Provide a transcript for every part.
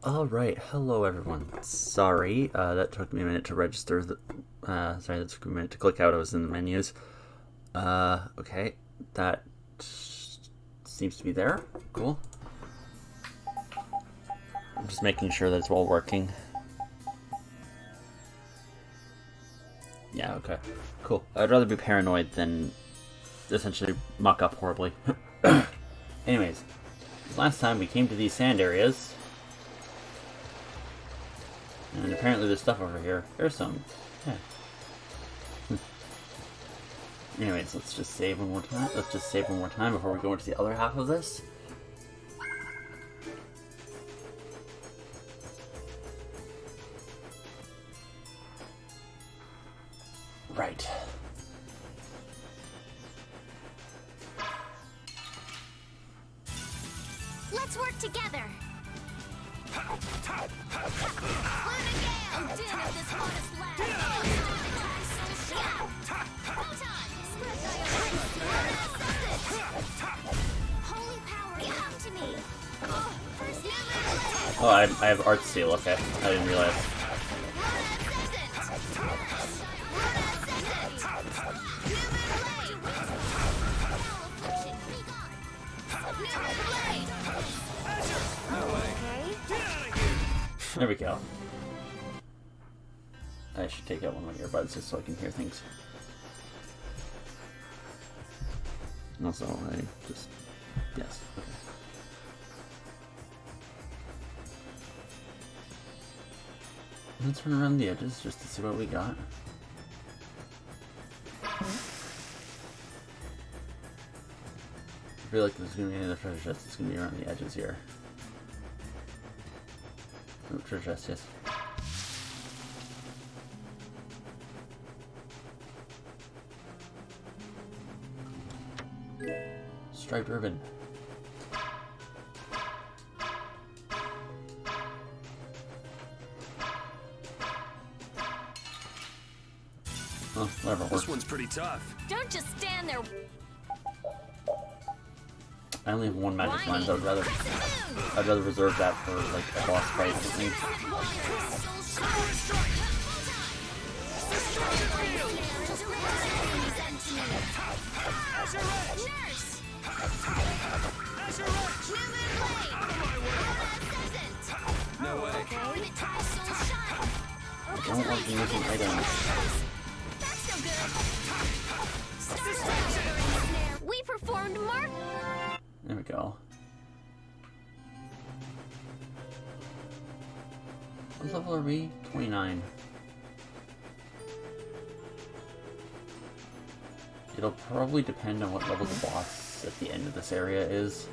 Alright, hello everyone. Sorry, that took me a minute to register. Sorry, that took me a minute to click out. I was in the menus. Okay, that seems to be there. Cool. I'm just making sure that it's all working. Yeah, okay. Cool. I'd rather be paranoid than essentially muck up horribly. Anyways, last time we came to these sand areas. And apparently there's stuff over here. There's some. Yeah. Anyways, let's just save one more time. Let's just save one more time before we go into the other half of this. Right. Let's work together. Holy power, come to me. Oh, I have art seal. Okay, I didn't realize. There we go. I should take out one of my earbuds just so I can hear things. And also, I just... Yes, okay. Let's run around the edges just to see what we got. I feel like there's going to be another treasure chest that's going to be around the edges here. Oh, treasure chest, yes. Striped ribbon. Oh, whatever works. This one's pretty tough. Don't just stand there. I only have one magic line, so I'd rather reserve that for like a boss fight or something. No way. I don't want to be using items. We performed mark. There we go. What level are we? 29. It'll probably depend on what level the boss at the end of this area is.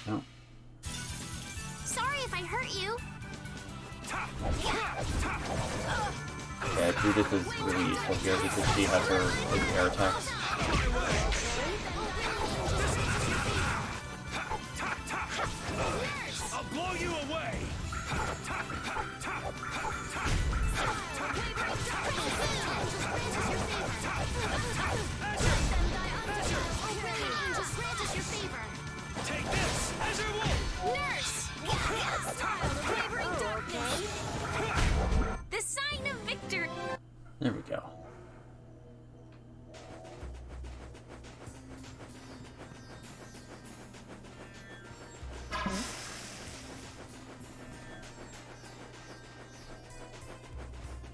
No. Sorry if I hurt you. Yeah, Judith is really useful here because she has her big air attacks. I'll blow you away. Take this, Azure Wolf. Nurse! Quivering darkness. The sign of victory. There we go.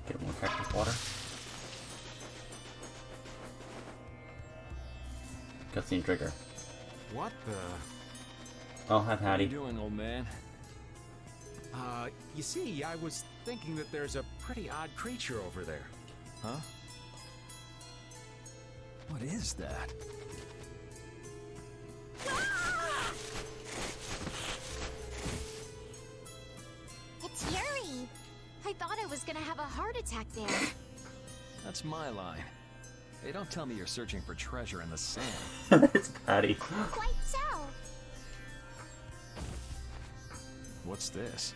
Get more cactus water. Cutscene trigger. What the? Oh, hi Patty. What are you doing, old man? You see, I was thinking that there's a pretty odd creature over there. Huh? What is that? It's Yuri. I thought I was gonna have a heart attack there. That's my line. Hey, don't tell me you're searching for treasure in the sand. It's Patty. Quite so. What's this?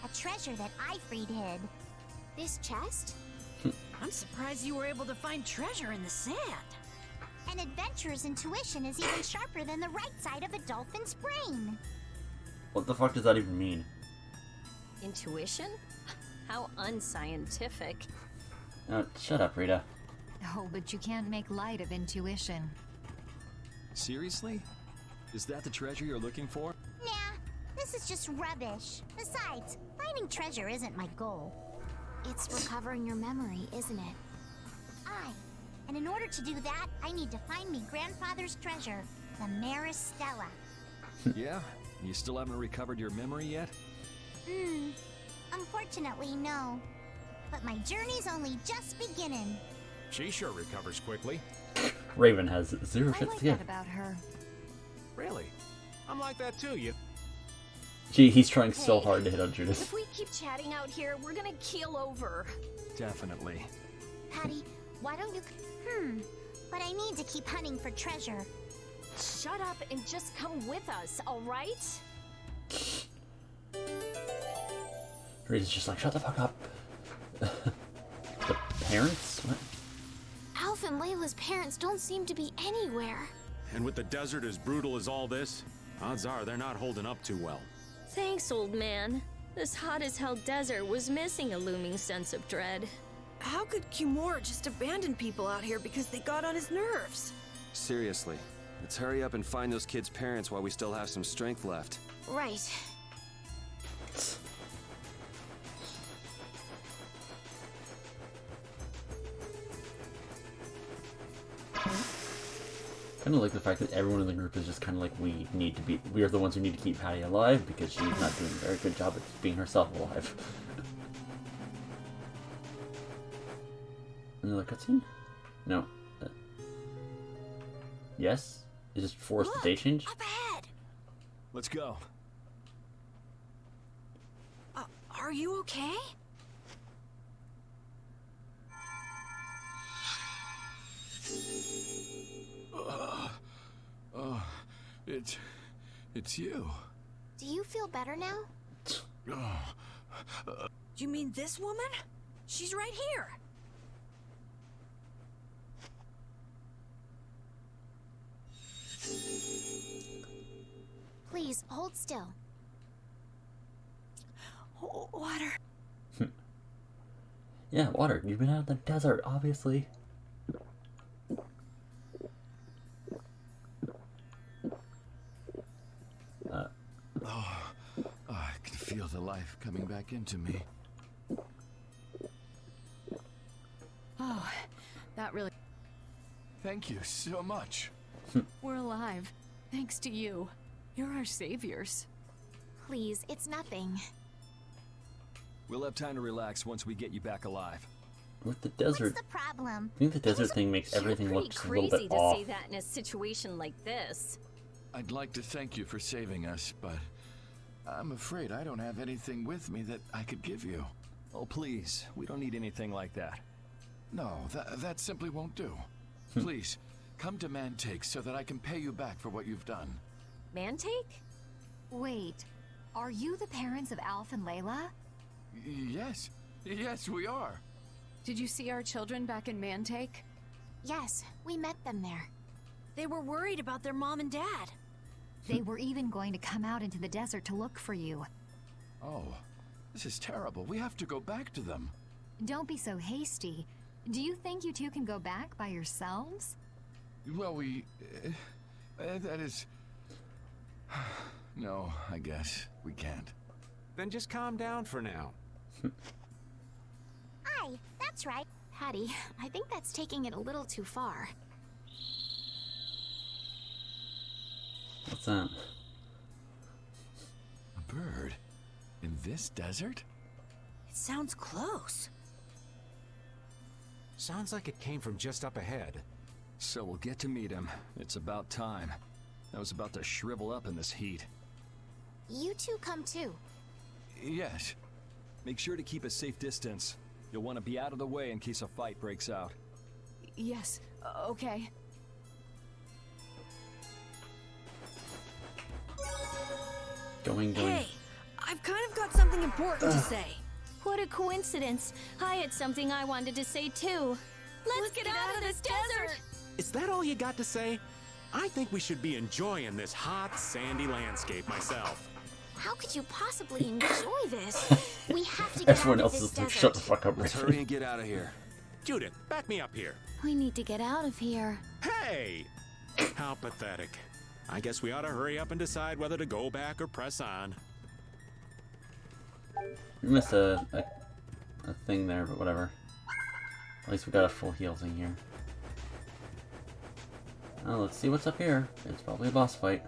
A treasure that Ifrit hid. This chest? I'm surprised you were able to find treasure in the sand. An adventurer's intuition is even sharper than the right side of a dolphin's brain. What the fuck does that even mean? Intuition? How unscientific. Oh, shut up, Rita. Oh, but you can't make light of intuition. Seriously? Is that the treasure you're looking for? Nah, this is just rubbish. Besides, finding treasure isn't my goal. It's recovering your memory, isn't it? And in order to do that, I need to find me grandfather's treasure, the Maristella. Yeah? You still haven't recovered your memory yet? Unfortunately, no. But my journey's only just beginning. She sure recovers quickly. Raven has zero I shit like to that give. about her. Really? I'm like that too, you. He's trying so Hey, hard to hit on Judith. If we keep chatting out here, we're gonna keel over. Definitely. Patty, why don't you... But I need to keep hunting for treasure. Shut up and just come with us, alright? Rita's just like, shut the fuck up. The parents? What? Alf and Layla's parents don't seem to be anywhere. And with the desert as brutal as all this, odds are they're not holding up too well. Thanks, old man. This hot-as-hell desert was missing a looming sense of dread. How could Kimura just abandon people out here because they got on his nerves? Seriously, let's hurry up and find those kids' parents while we still have some strength left. Right. Kind of like the fact that everyone in the group is just kind of like, we are the ones who need to keep Patty alive because she's not doing a very good job at keeping herself alive. Another cutscene? No. Yes? Is this forced the day change? Up ahead! Let's go. Are you okay? It's you. Do you feel better now? You mean this woman? She's right here. Please, hold still. Water. Yeah, water. You've been out in the desert, obviously. I can feel the life coming back into me. Oh, that really... Thank you so much. We're alive. Thanks to you. You're our saviors. Please, it's nothing. We'll have time to relax once we get you back alive. With the What's desert, the problem? I think the desert thing makes You're everything pretty look just a little crazy bit to off. say that in a situation like this. I'd like to thank you for saving us, but I'm afraid I don't have anything with me that I could give you. Oh, please. We don't need anything like that. No, that simply won't do. Please, come to Mantake so that I can pay you back for what you've done. Mantake? Wait, are you the parents of Alf and Layla? Yes, we are. Did you see our children back in Mantake? Yes, we met them there. They were worried about their mom and dad. They were even going to come out into the desert to look for you. Oh, this is terrible. We have to go back to them. Don't be so hasty. Do you think you two can go back by yourselves? Well, that is... No, I guess we can't. Then just calm down for now. Aye, that's right. Patty, I think that's taking it a little too far. What's that? A bird? In this desert? It sounds close. Sounds like it came from just up ahead. So we'll get to meet him. It's about time. I was about to shrivel up in this heat. You two come too. Yes. Make sure to keep a safe distance. You'll want to be out of the way in case a fight breaks out. Yes, okay. Going. Hey, I've kind of got something important to say. What a coincidence. I had something I wanted to say too. Let's get out of this desert! Is that all you got to say? I think we should be enjoying this hot, sandy landscape myself. How could you possibly enjoy this? We have to get Everyone out of else this is like, desert. shut the fuck up, Let's Raven. hurry and get out of here. Judith, back me up here. We need to get out of here. Hey! How pathetic. I guess we ought to hurry up and decide whether to go back or press on. We missed a thing there, but whatever. At least we got a full heal thing here. Now let's see what's up here. It's probably a boss fight.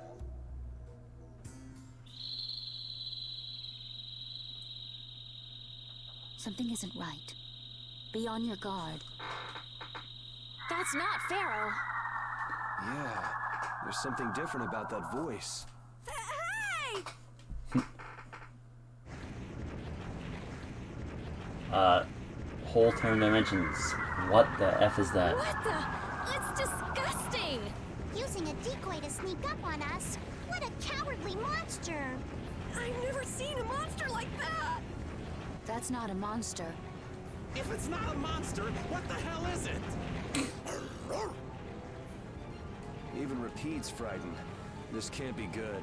Something isn't right. Be on your guard. That's not Pharaoh. Yeah, there's something different about that voice. Hey! Whole turn dimensions. What the F is that? What the? It's disgusting! Using a decoy to sneak up on us? What a cowardly monster! I've never seen a monster like that! That's not a monster. If it's not a monster, what the hell is it? Even Repeat's frightened. This can't be good.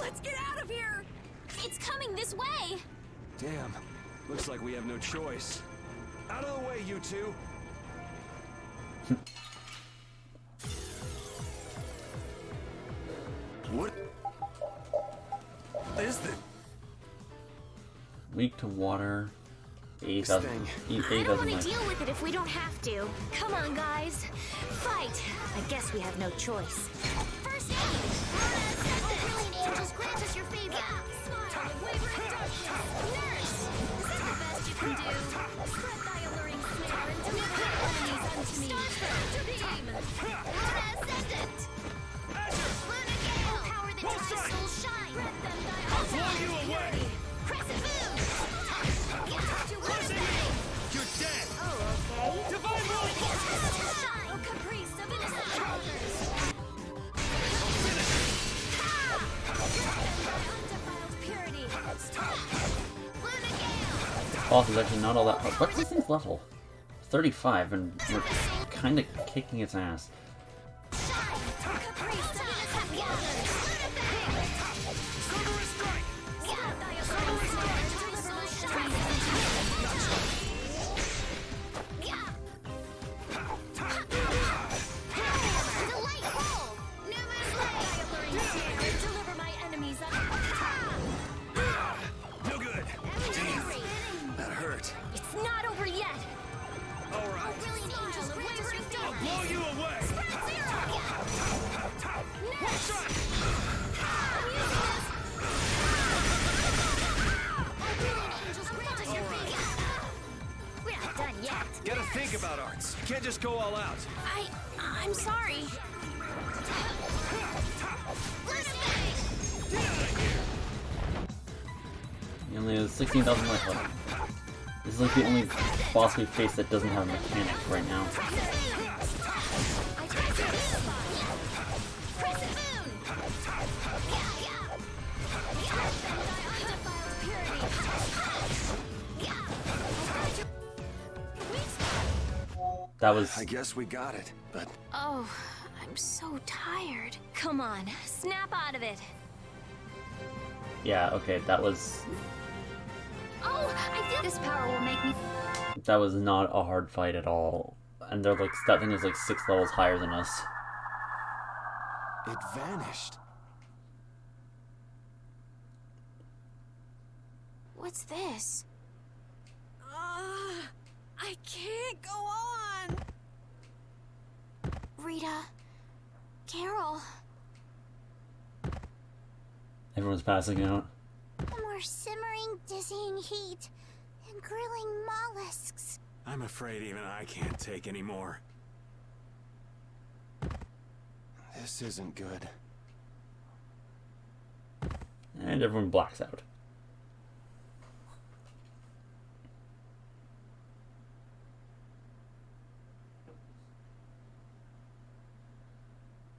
Let's get out of here! It's coming this way! Damn, looks like we have no choice. Out of the way, you two! What is this? Weak to water. A This doesn't. thing. A I don't doesn't want like. to deal with it if we don't have to. Come on, guys. Fight! I guess we have no choice. First aid! Oh, brilliant angels, grant us your favor! Smile and waver in darkness. Nurse! Is this the best you can do? Spread thy alluring snare and deliver thy enemies unto me. Starfire beam! Luna Ascendant! Luna Gale! Power that drives souls shine! Grant them thy ultimate purity. Crescent Moon! You're dead! Oh, okay. Divine Will! Oh, caprice of innocent shoulders. Undefiled purity. Luna Gale! Boss is actually not all that hard. What's this thing's level? 35, and we're kind of kicking its ass. Caprice of innocent shoulders. Cerberus strike! Spread thy alluring snare and deliver my enemies unto me. Delightful! Deliver my enemies No good. Damn, that hurt. It's not over yet. All right. Brilliant angels, grant us your favor! Blow you away! Brilliant angels, grant us your favor! We're not done yet. Gotta think about arts. You can't just go all out. I'm sorry. He only has 16,000 life left. This is like the only boss we face that doesn't have a mechanic right now. That was... I guess we got it, but Oh, I'm so tired. Come on, snap out of it. Yeah, okay, that was... Oh, I feel this power will make me. That was not a hard fight at all. And they're like, that thing is like 6 levels higher than us. it vanished. What's this? I can't go on! Rita? Carol? Everyone's passing out. More simmering, dizzying heat and grilling mollusks. I'm afraid even I can't take any more. This isn't good. And everyone blacks out.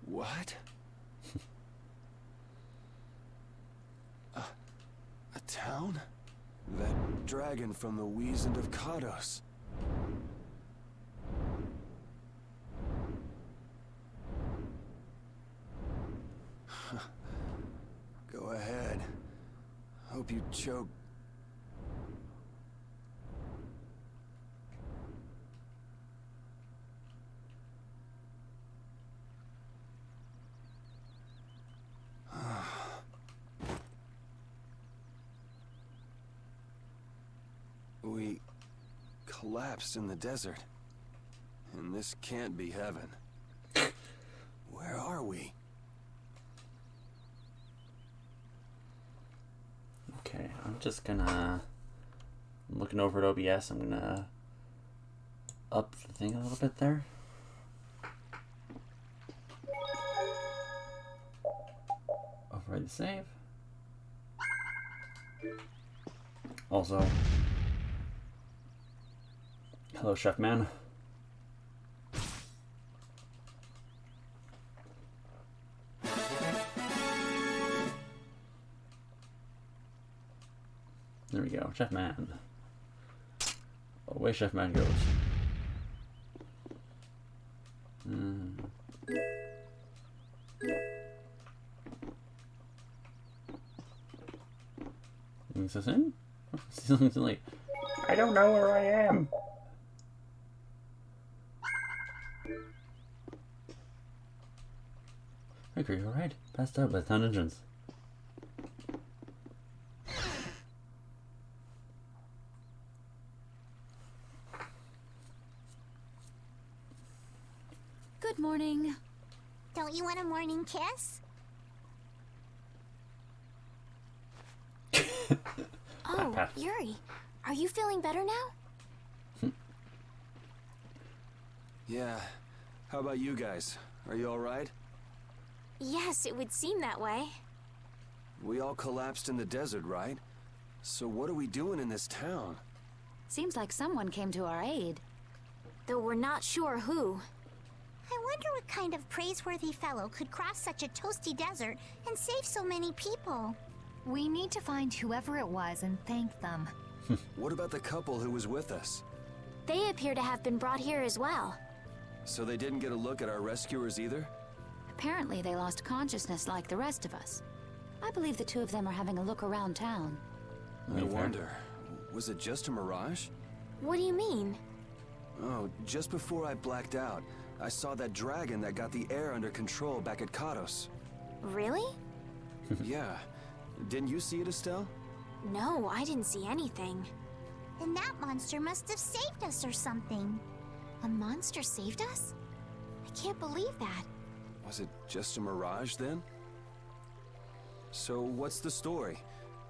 What? A town? That dragon from the Wizened of Kados. Go ahead. Hope you choke. We collapsed in the desert. And this can't be heaven. Where are we? Okay, I'm just gonna... I'm looking over at OBS. I'm gonna up the thing a little bit there. Override the save. Also, hello, Chef Man. There we go, Chef Man. Away Chef Man goes. Is this in? Something like, I don't know where I am. Rick, are you alright? Passed out by the town entrance. Good morning. Don't you want a morning kiss? Oh, Yuri, are you feeling better now? Yeah. How about you guys? Are you alright? Yes, it would seem that way. We all collapsed in the desert, right? So what are we doing in this town? Seems like someone came to our aid. Though we're not sure who. I wonder what kind of praiseworthy fellow could cross such a toasty desert and save so many people. We need to find whoever it was and thank them. What about the couple who was with us? They appear to have been brought here as well. So they didn't get a look at our rescuers either? Apparently they lost consciousness like the rest of us. I believe the two of them are having a look around town. I wonder, was it just a mirage? What do you mean? Oh, just before I blacked out, I saw that dragon that got the air under control back at Kados. Really? Yeah. Didn't you see it, Estelle? No, I didn't see anything. Then that monster must have saved us or something. A monster saved us? I can't believe that. Was it just a mirage then? So what's the story?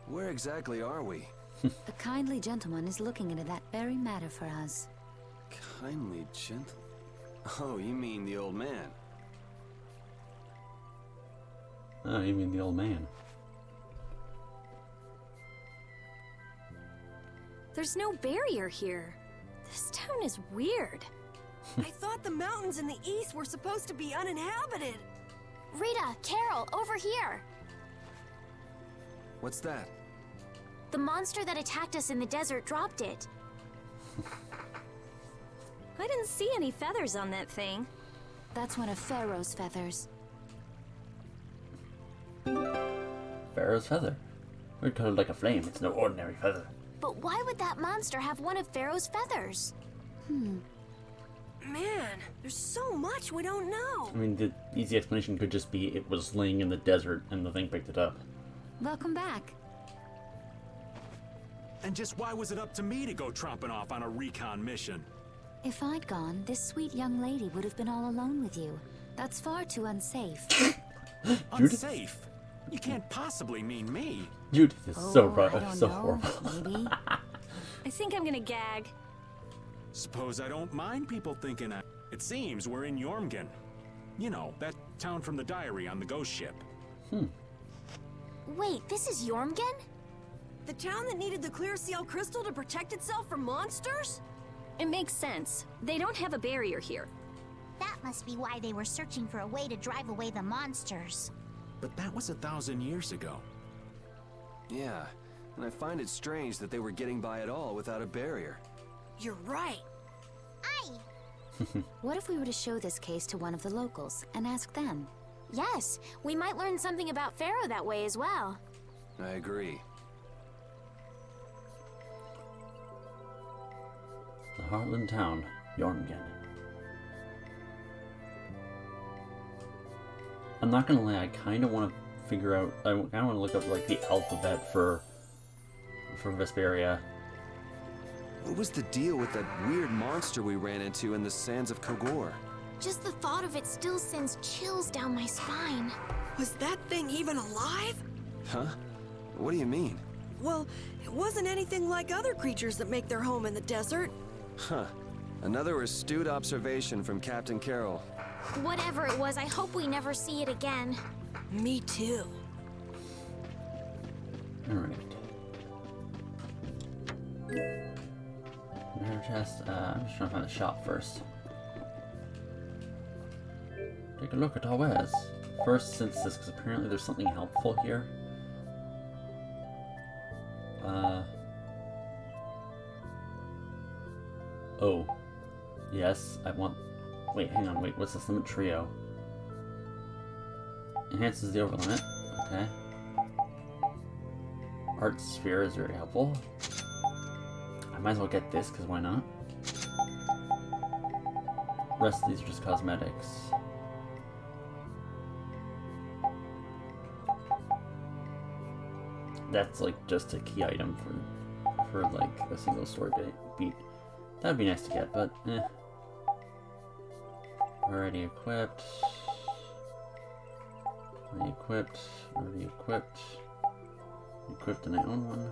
Where exactly are we? A kindly gentleman is looking into that very matter for us. Kindly gentle... Oh, you mean the old man? Oh, you mean the old man? There's no barrier here. This town is weird. I thought the mountains in the east were supposed to be uninhabited. Rita, Carol, over here. What's that? The monster that attacked us in the desert dropped it. I didn't see any feathers on that thing. That's one of Pharaoh's feathers. Pharaoh's feather. We're colored like a flame. It's no ordinary feather. But why would that monster have one of Pharaoh's feathers? Man, there's so much we don't know. I mean, the easy explanation could just be it was laying in the desert and the thing picked it up. Welcome back. And just why was it up to me to go tromping off on a recon mission? If I'd gone, this sweet young lady would have been all alone with you. That's far too unsafe. Unsafe? You can't possibly mean me. Judith is so I don't so know. horrible. Maybe. I think I'm gonna gag. Suppose I don't mind people thinking I... It seems we're in Jormungand. You know, that town from the diary on the ghost ship. Wait, this is Jormungand? The town that needed the clear seal crystal to protect itself from monsters? It makes sense. They don't have a barrier here. That must be why they were searching for a way to drive away the monsters. But that was 1,000 years ago. Yeah, and I find it strange that they were getting by at all without a barrier. You're right. What if we were to show this case to one of the locals and ask them? Yes, we might learn something about Pharaoh that way as well. I agree. The Heartland town, Jormungand. I'm not gonna lie, I kind of want to figure out. I kind of want to look up like the alphabet for Vesperia. What was the deal with that weird monster we ran into in the sands of Kogor? Just the thought of it still sends chills down my spine. Was that thing even alive? Huh? What do you mean? Well, it wasn't anything like other creatures that make their home in the desert. Huh. Another astute observation from Captain Carroll. Whatever it was, I hope we never see it again. Me too. Alright. Mirror chest. I'm just trying to find the shop first. Take a look at our wares. First synthesis, because apparently there's something helpful here. Oh. Yes, I want... Wait, hang on, wait, what's this limit trio? Enhances the over limit. Okay. Art sphere is very helpful. I might as well get this, because why not? The rest of these are just cosmetics. That's like just a key item for like a single story beat. That'd be nice to get, but eh. Already equipped. Already equipped. Already equipped. Equipped and I own one.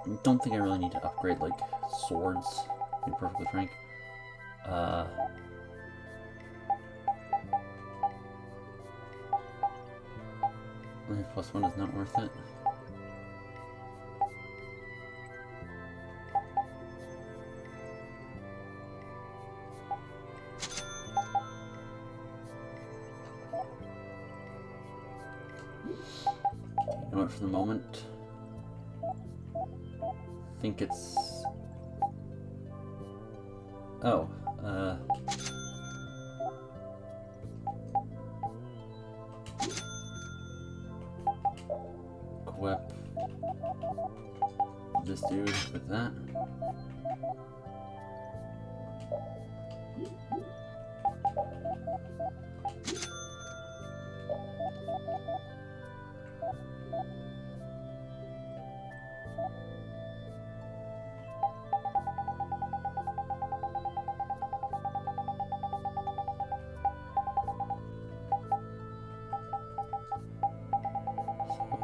I don't think I really need to upgrade like swords, to be perfectly frank. +1 is not worth it. You know what, for the moment, I think it's... Oh, equip this dude with that.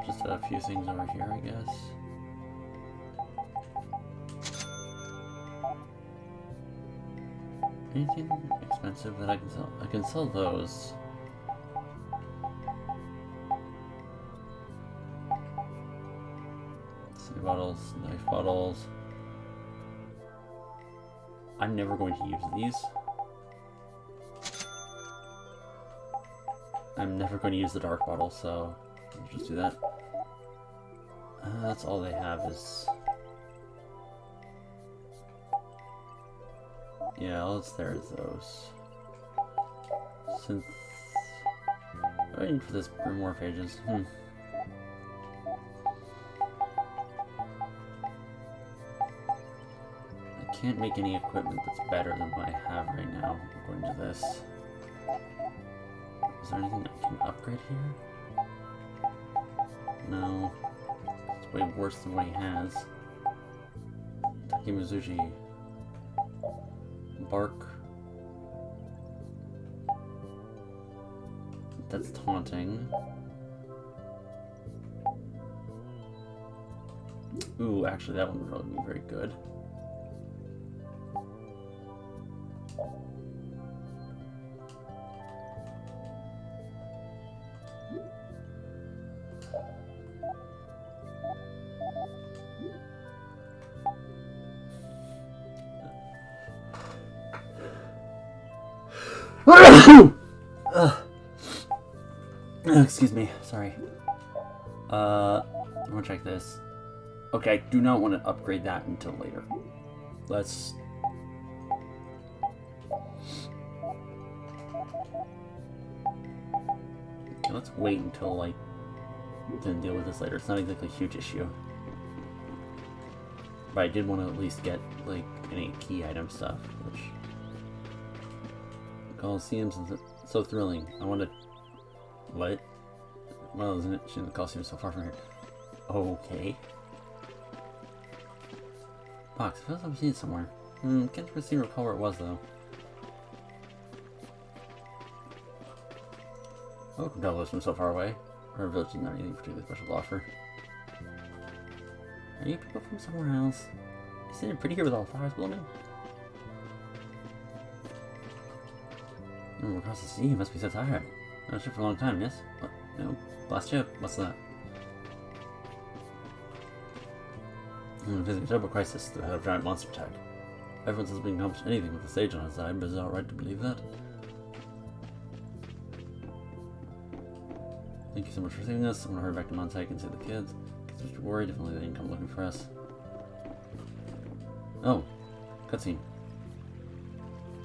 Just a few things over here, I guess. Anything expensive that I can sell? I can sell those. City bottles, knife bottles. I'm never going to use these. I'm never going to use the dark bottle, so I'll just do that. That's all they have is... Yeah, all that's there is those. Synth... What do I need for this Grimoire pages? I can't make any equipment that's better than what I have right now, according to this. Is there anything I can upgrade here? No. It's way worse than what he has. Takemizuchi. Bark. That's taunting. Ooh, actually that one would probably be very good. Excuse me, sorry. I'm gonna check this. Okay, I do not want to upgrade that until later. Let's... Okay, let's wait until, like, then deal with this later. It's not exactly a huge issue. But I did want to at least get, like, any key item stuff, which... Colosseum's so thrilling. I want to... What? Well, isn't it? Shouldn't the Colosseum so far from here? Okay. Box. I feel like I've seen it somewhere. Can't really recall where it was, though. Oh, Douglas from so far away. Our village doesn't have anything particularly special to offer. Are you people from somewhere else? Isn't it pretty here with all the flowers blooming? Oh, across the sea, you must be so tired. Not sure for a long time, yes? What? No. Blast you? What's that? Facing a terrible crisis, the head of giant monster attack. Everyone says we can accomplish anything with the sage on his side, but is it alright to believe that? Thank you so much for saving us. I'm gonna hurry back to Montag and see the kids. Kids are worried, if only they didn't come looking for us. Oh. Cutscene.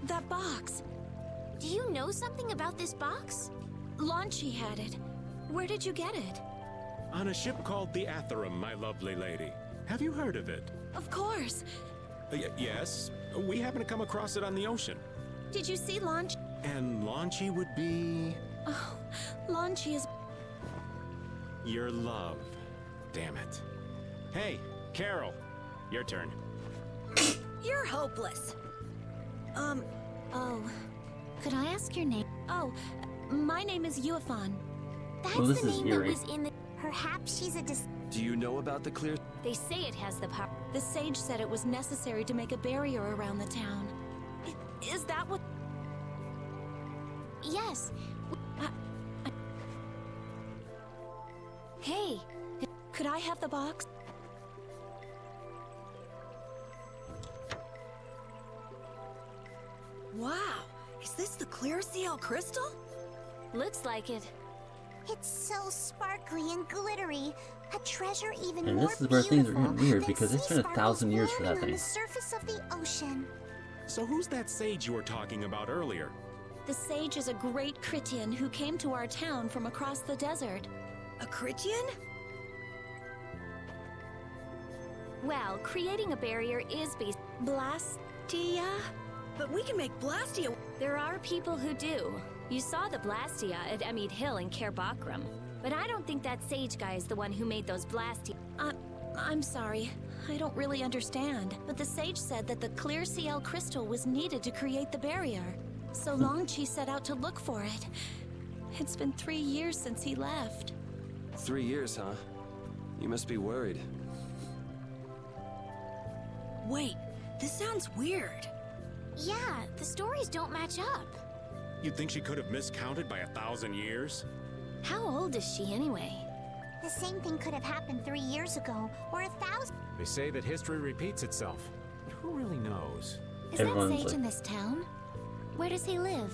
That box. Do you know something about this box? Launchy had it. Where did you get it? On a ship called the Atherum, my lovely lady. Have you heard of it? Of course. Yes. We happened to come across it on the ocean. Did you see Launch? And Launchy would be... Oh, Launchy is... your love. Damn it. Hey, Carol. Your turn. You're hopeless. Oh. Could I ask your name? Oh, my name is Yuafan. That's Well, this the is name eerie. that was in the... Perhaps she's a Do you know about the clear... They say it has the power. The sage said it was necessary to make a barrier around the town. Is that what... Yes. Hey, could I have the box? Wow, is this the clear CL crystal? Looks like it. It's so sparkly and glittery. A treasure even And more this is where things are beautiful getting weird, than because it's sea been sparkles 1,000 years for that floating on thing. the surface of the ocean. So who's that sage you were talking about earlier? The sage is a great Critian who came to our town from across the desert. A Critian? Well, creating a barrier is based. Blastia? But we can make Blastia... There are people who do. You saw the Blastia at Emmead Hill in Cair Bakram. But I don't think that sage guy is the one who made those Blastia. I'm sorry. I don't really understand. But the sage said that the clear CL crystal was needed to create the barrier. So Longchi set out to look for it. It's been 3 years since he left. 3 years, huh? You must be worried. Wait, this sounds weird. Yeah, the stories don't match up. You'd think she could have miscounted by 1,000 years? How old is she anyway? The same thing could have happened 3 years ago, or 1,000. They say that history repeats itself. But who really knows? Is Everyone's that sage like- in this town? Where does he live?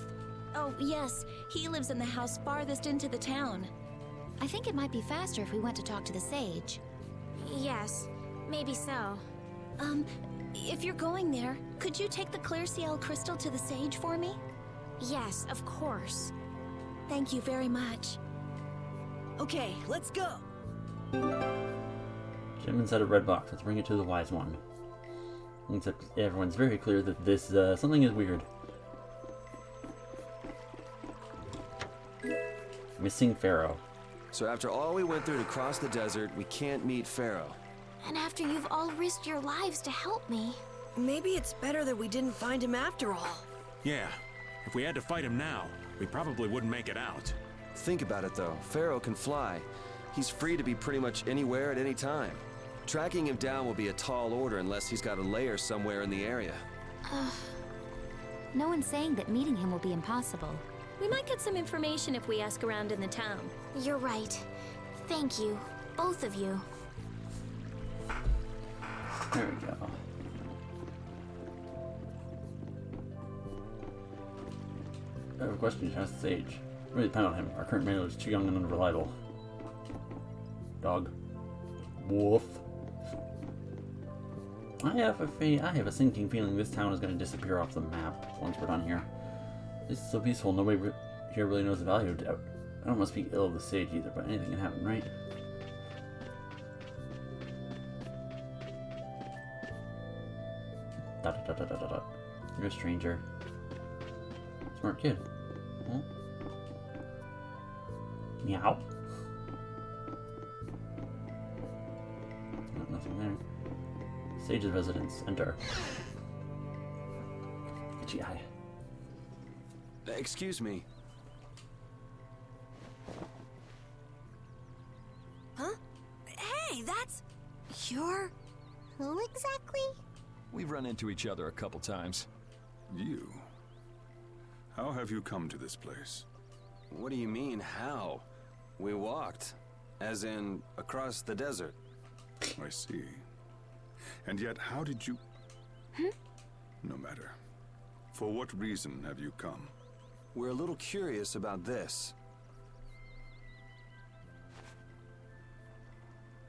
Oh, yes. He lives in the house farthest into the town. I think it might be faster if we went to talk to the sage. Yes, maybe so. If you're going there, could you take the clear CL crystal to the sage for me? Yes, of course. Thank you very much. Okay, let's go. Jim inside a red box. Let's bring it to the wise one. Except everyone's very clear that this, something is weird. Missing Pharaoh. So after all we went through to cross the desert, we can't meet Pharaoh. And after you've all risked your lives to help me. Maybe it's better that we didn't find him after all. Yeah. If we had to fight him now, we probably wouldn't make it out. Think about it though, Pharaoh can fly. He's free to be pretty much anywhere at any time. Tracking him down will be a tall order unless he's got a lair somewhere in the area. No one's saying that meeting him will be impossible. We might get some information if we ask around in the town. You're right. Thank you, both of you. There we go. I have a question to ask the sage. really depend on him. Our current mayor is too young and unreliable. Dog. Wolf. I have a sinking feeling this town is going to disappear off the map once we're done here. This is so peaceful, nobody here really knows the value of doubt. I don't want to speak ill of the sage either, but anything can happen, right? Dot dot dot dot dot dot. You're a stranger. Smart kid. Huh? Meow. Nothing there. Sage's residence. Enter. Itchy eye. Excuse me. Huh? Hey, that's... You're... Who exactly? We've run into each other a couple times. You? How have you come to this place? What do you mean, how? We walked. As in, across the desert. I see. And yet, how did you... No matter. For what reason have you come? We're a little curious about this.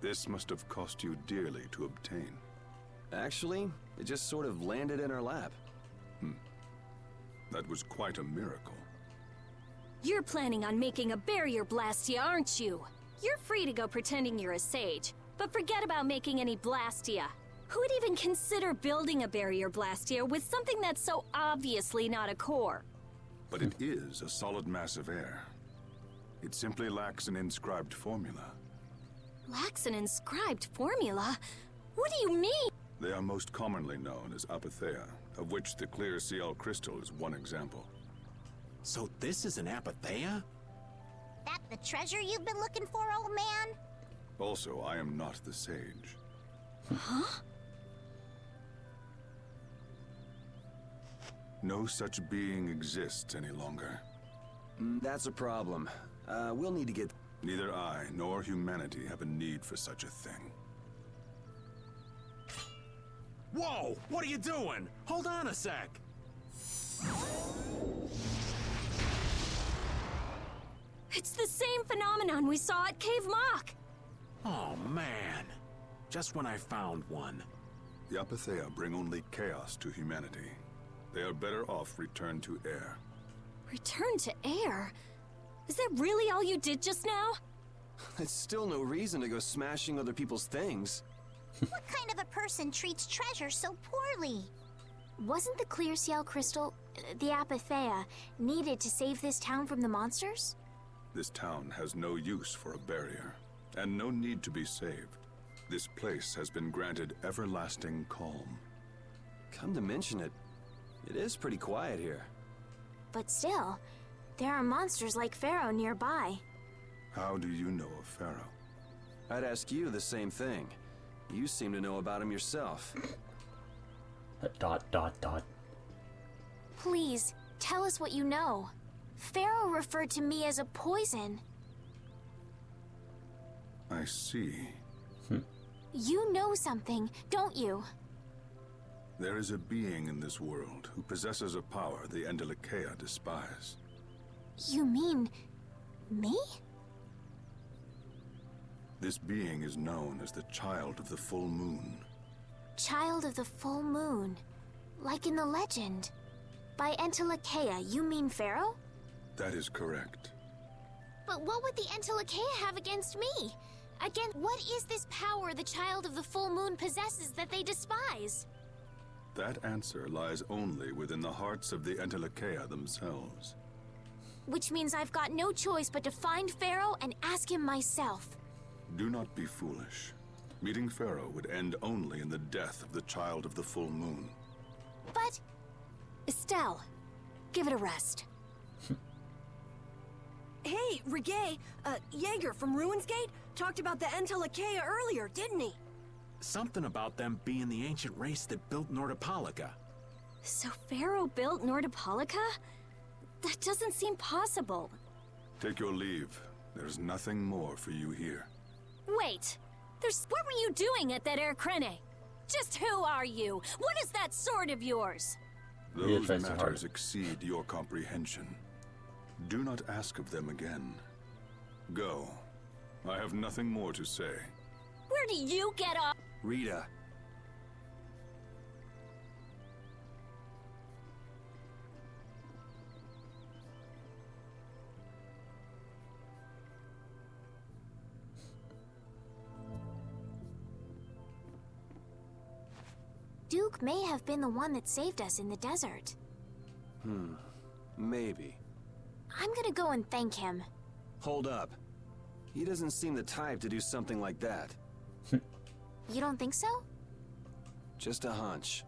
This must have cost you dearly to obtain. Actually, it just sort of landed in our lap. That was quite a miracle. You're planning on making a barrier Blastia, aren't you? You're free to go pretending you're a sage, but forget about making any Blastia. Who would even consider building a barrier Blastia with something that's so obviously not a core? But it is a solid mass of air. It simply lacks an inscribed formula. Lacks an inscribed formula? What do you mean? They are most commonly known as apatheia, of which the clear CL crystal is one example. So this is an apatheia? That the treasure you've been looking for, old man? Also, I am not the sage. Huh? No such being exists any longer. That's a problem. We'll need to get... Neither I nor humanity have a need for such a thing. Whoa! What are you doing? Hold on a sec! It's the same phenomenon we saw at Cave Mock! Oh, man. Just when I found one. The apatheia bring only chaos to humanity. They are better off returned to air. Return to air? Is that really all you did just now? It's still no reason to go smashing other people's things. What kind of a person treats treasure so poorly? Wasn't the clear CL crystal, the apatheia, needed to save this town from the monsters? This town has no use for a barrier, and no need to be saved. This place has been granted everlasting calm. Come to mention it, it is pretty quiet here. But still, there are monsters like Pharaoh nearby. How do you know of Pharaoh? I'd ask you the same thing. You seem to know about him yourself. Dot dot dot. Please, tell us what you know. Pharaoh referred to me as a poison. I see. You know something, don't you? There is a being in this world who possesses a power the Endelikeia despise. You mean... me? This being is known as the Child of the Full Moon. Child of the Full Moon. Like in the legend. By Endelikeia, you mean Pharaoh? That is correct. But what would the Endelikeia have against me? What is this power the Child of the Full Moon possesses that they despise? That answer lies only within the hearts of the Endelikeia themselves. Which means I've got no choice but to find Pharaoh and ask him myself. Do not be foolish. Meeting Pharaoh would end only in the death of the Child of the Full Moon. But... Estelle, give it a rest. Hey, Rigay, Jaeger from Ruinsgate talked about the Endelikeia earlier, didn't he? Something about them being the ancient race that built Nordopolica. So Pharaoh built Nordopolica? That doesn't seem possible. Take your leave. There's nothing more for you here. Wait! What were you doing at that Air Krene? Just who are you? What is that sword of yours? Those matters exceed your comprehension. Do not ask of them again. Go. I have nothing more to say. Where do you get off? Rita. Duke may have been the one that saved us in the desert. Maybe. I'm gonna go and thank him. Hold up. He doesn't seem the type to do something like that. You don't think so? Just a hunch.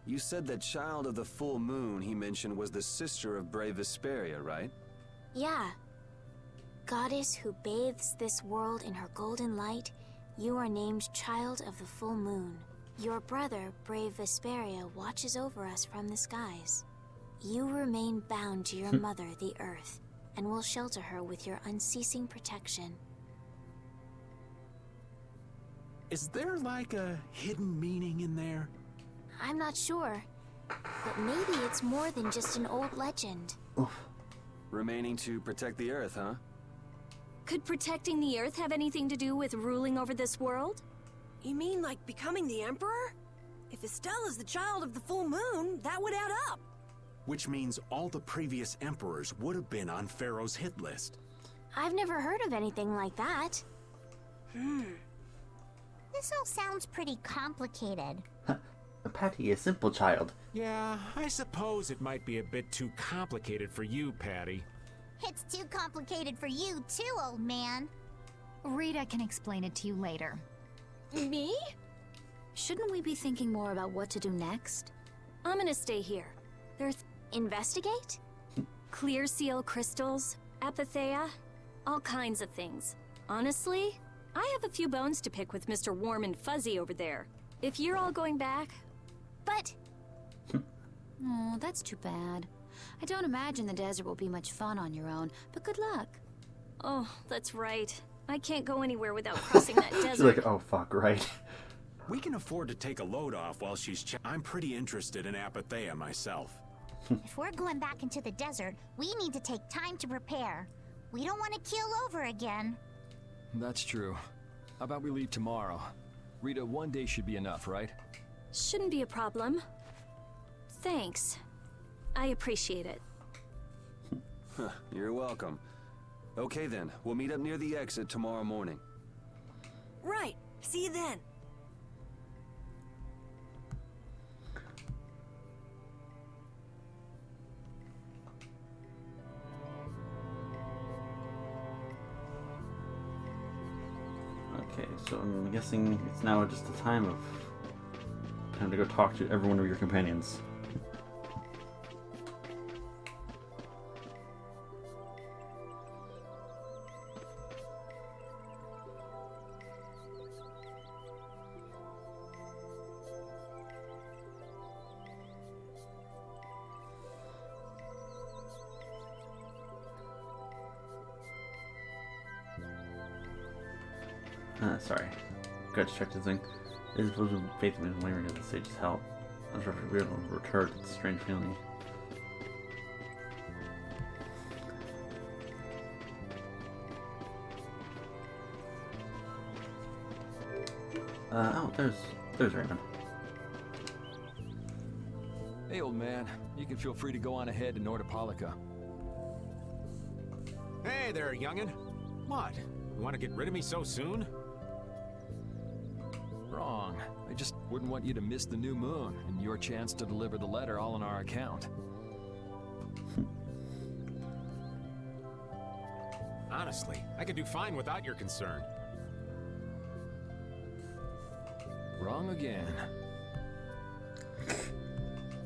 You said that Child of the Full Moon he mentioned was the sister of Brave Vesperia, right? Yeah. Goddess who bathes this world in her golden light, you are named Child of the Full Moon. Your brother, Brave Vesperia, watches over us from the skies. You remain bound to your mother, the Earth, and will shelter her with your unceasing protection. Is there like a hidden meaning in there? I'm not sure, but maybe it's more than just an old legend. Remaining to protect the Earth, huh? Could protecting the Earth have anything to do with ruling over this world? You mean like becoming the Emperor? If Estella's the child of the full moon, that would add up. Which means all the previous emperors would have been on Pharaoh's hit list. I've never heard of anything like that. This all sounds pretty complicated. Patty, a simple child. Yeah, I suppose it might be a bit too complicated for you, Patty. It's too complicated for you too, old man. Rita can explain it to you later. Me? Shouldn't we be thinking more about what to do next? I'm gonna stay here. There's Investigate? clear seal crystals, apatheia, all kinds of things. Honestly, I have a few bones to pick with Mr. Warm and Fuzzy over there. If you're all going back... But... Oh, that's too bad. I don't imagine the desert will be much fun on your own, but good luck. Oh, that's right. I can't go anywhere without crossing that She's desert. like, oh fuck, right. We can afford to take a load off while she's I'm pretty interested in apatheia myself. If we're going back into the desert, we need to take time to prepare. We don't want to keel over again. That's true. How about we leave tomorrow? Rita, one day should be enough, right? Shouldn't be a problem. Thanks. I appreciate it. You're welcome. Okay then, we'll meet up near the exit tomorrow morning. Right. See you then. Okay, so I'm guessing it's now just the time to go talk to every one of your companions. Sorry. Got distracted thing. It is supposed to be faith in wavering of the sage's help. I'm sure if we were able to return to the strange feeling. Oh, there's Raymond. Hey, old man. You can feel free to go on ahead to Nordopolica. Hey there, youngin'. What? You want to get rid of me so soon? Wrong. I just wouldn't want you to miss the new moon and your chance to deliver the letter all on our account. Honestly, I could do fine without your concern. Wrong again.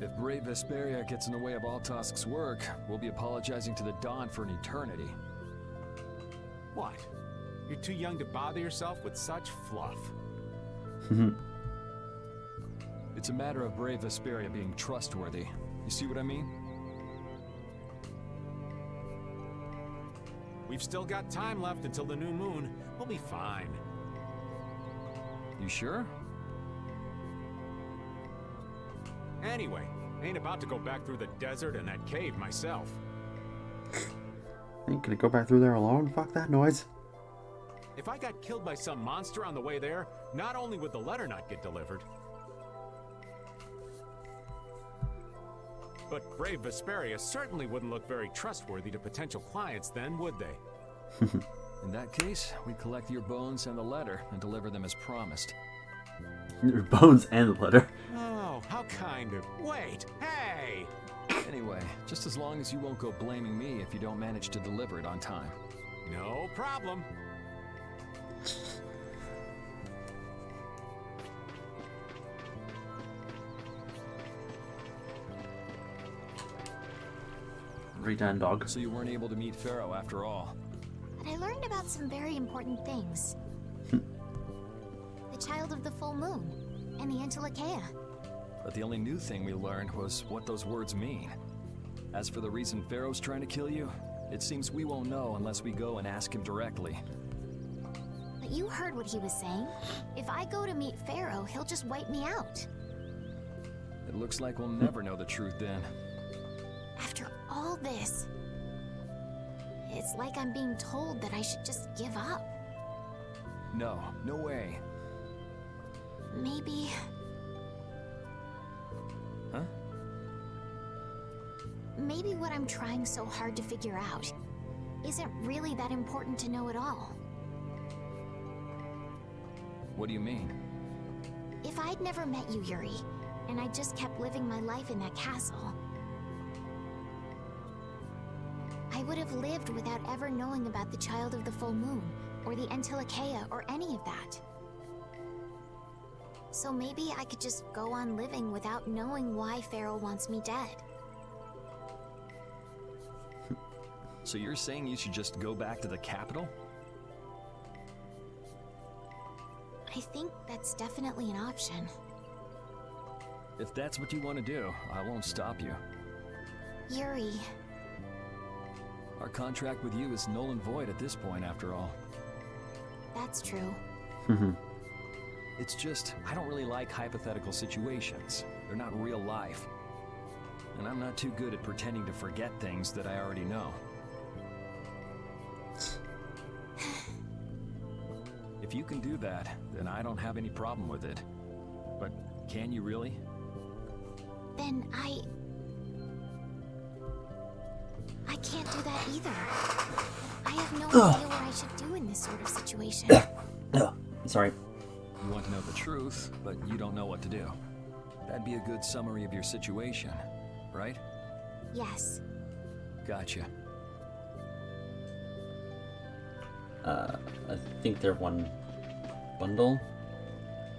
If Brave Vesperia gets in the way of Altosk's work, we'll be apologizing to the Dawn for an eternity. What? You're too young to bother yourself with such fluff. It's a matter of Brave Vesperia being trustworthy. You see what I mean? We've still got time left until the new moon. We'll be fine. You sure? Anyway, Ain't about to go back through the desert and that cave myself. Ain't gonna go back through there alone? Fuck that noise. If I got killed by some monster on the way there, not only would the letter not get delivered, but brave Vesperia certainly wouldn't look very trustworthy to potential clients then, would they? In that case, we collect your bones and the letter and deliver them as promised. Your bones and the letter. Oh, how kind of... Wait, hey! Anyway, just as long as you won't go blaming me if you don't manage to deliver it on time. No problem. Redone dog. So you weren't able to meet Pharaoh after all. But I learned about some very important things. The Child of the Full Moon, and the Entelekea. But the only new thing we learned was what those words mean. As for the reason Pharaoh's trying to kill you, it seems we won't know unless we go and ask him directly. But you heard what he was saying. If I go to meet Pharaoh, he'll just wipe me out. It looks like we'll never know the truth then. After all this, it's like I'm being told that I should just give up. No, no way. Maybe... Huh? Maybe what I'm trying so hard to figure out isn't really that important to know at all. What do you mean? If I'd never met you, Yuri, and I just kept living my life in that castle, I would have lived without ever knowing about the Child of the Full Moon, or the Entelekea, or any of that. So maybe I could just go on living without knowing why Pharaoh wants me dead. So you're saying you should just go back to the capital? I think that's definitely an option. If that's what you want to do, I won't stop you. Yuri... Our contract with you is null and void at this point, after all. That's true. It's just, I don't really like hypothetical situations. They're not real life. And I'm not too good at pretending to forget things that I already know. If you can do that, then I don't have any problem with it. But can you really? Then I can't do that either. I have no idea what I should do in this sort of situation. Sorry. You want to know the truth, but you don't know what to do. That'd be a good summary of your situation, right? Yes. Gotcha. I think they're one bundle.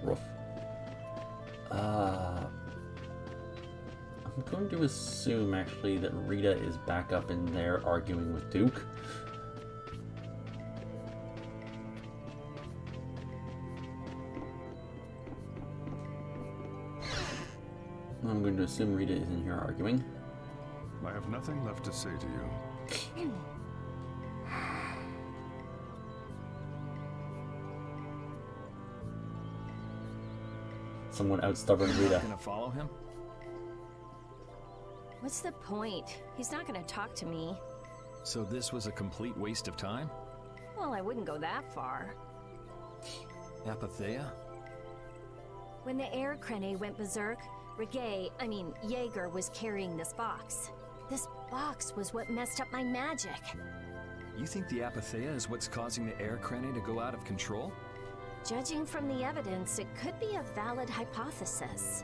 Roof. I'm going to assume, actually, that Rita is back up in there arguing with Duke. I'm going to assume Rita is in here arguing. I have nothing left to say to you. Someone out-stubborn Rita. Gonna follow him? What's the point? He's not gonna talk to me. So this was a complete waste of time? Well, I wouldn't go that far. Apatheia? When the air crane went berserk, Jaeger was carrying this box. This box was what messed up my magic. You think the Apatheia is what's causing the air crane to go out of control? Judging from the evidence, it could be a valid hypothesis.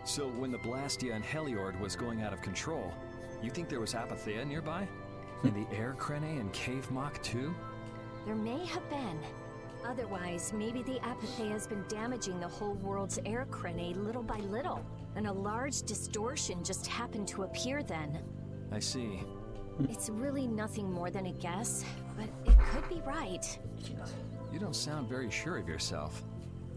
So when the Blastia and Heliord was going out of control, you think there was Apatheia nearby? And the air crane and Cave Mock too? There may have been. Otherwise, maybe the Apatheia has been damaging the whole world's air crane little by little, and a large distortion just happened to appear then. I see. It's really nothing more than a guess, but it could be right. You don't sound very sure of yourself.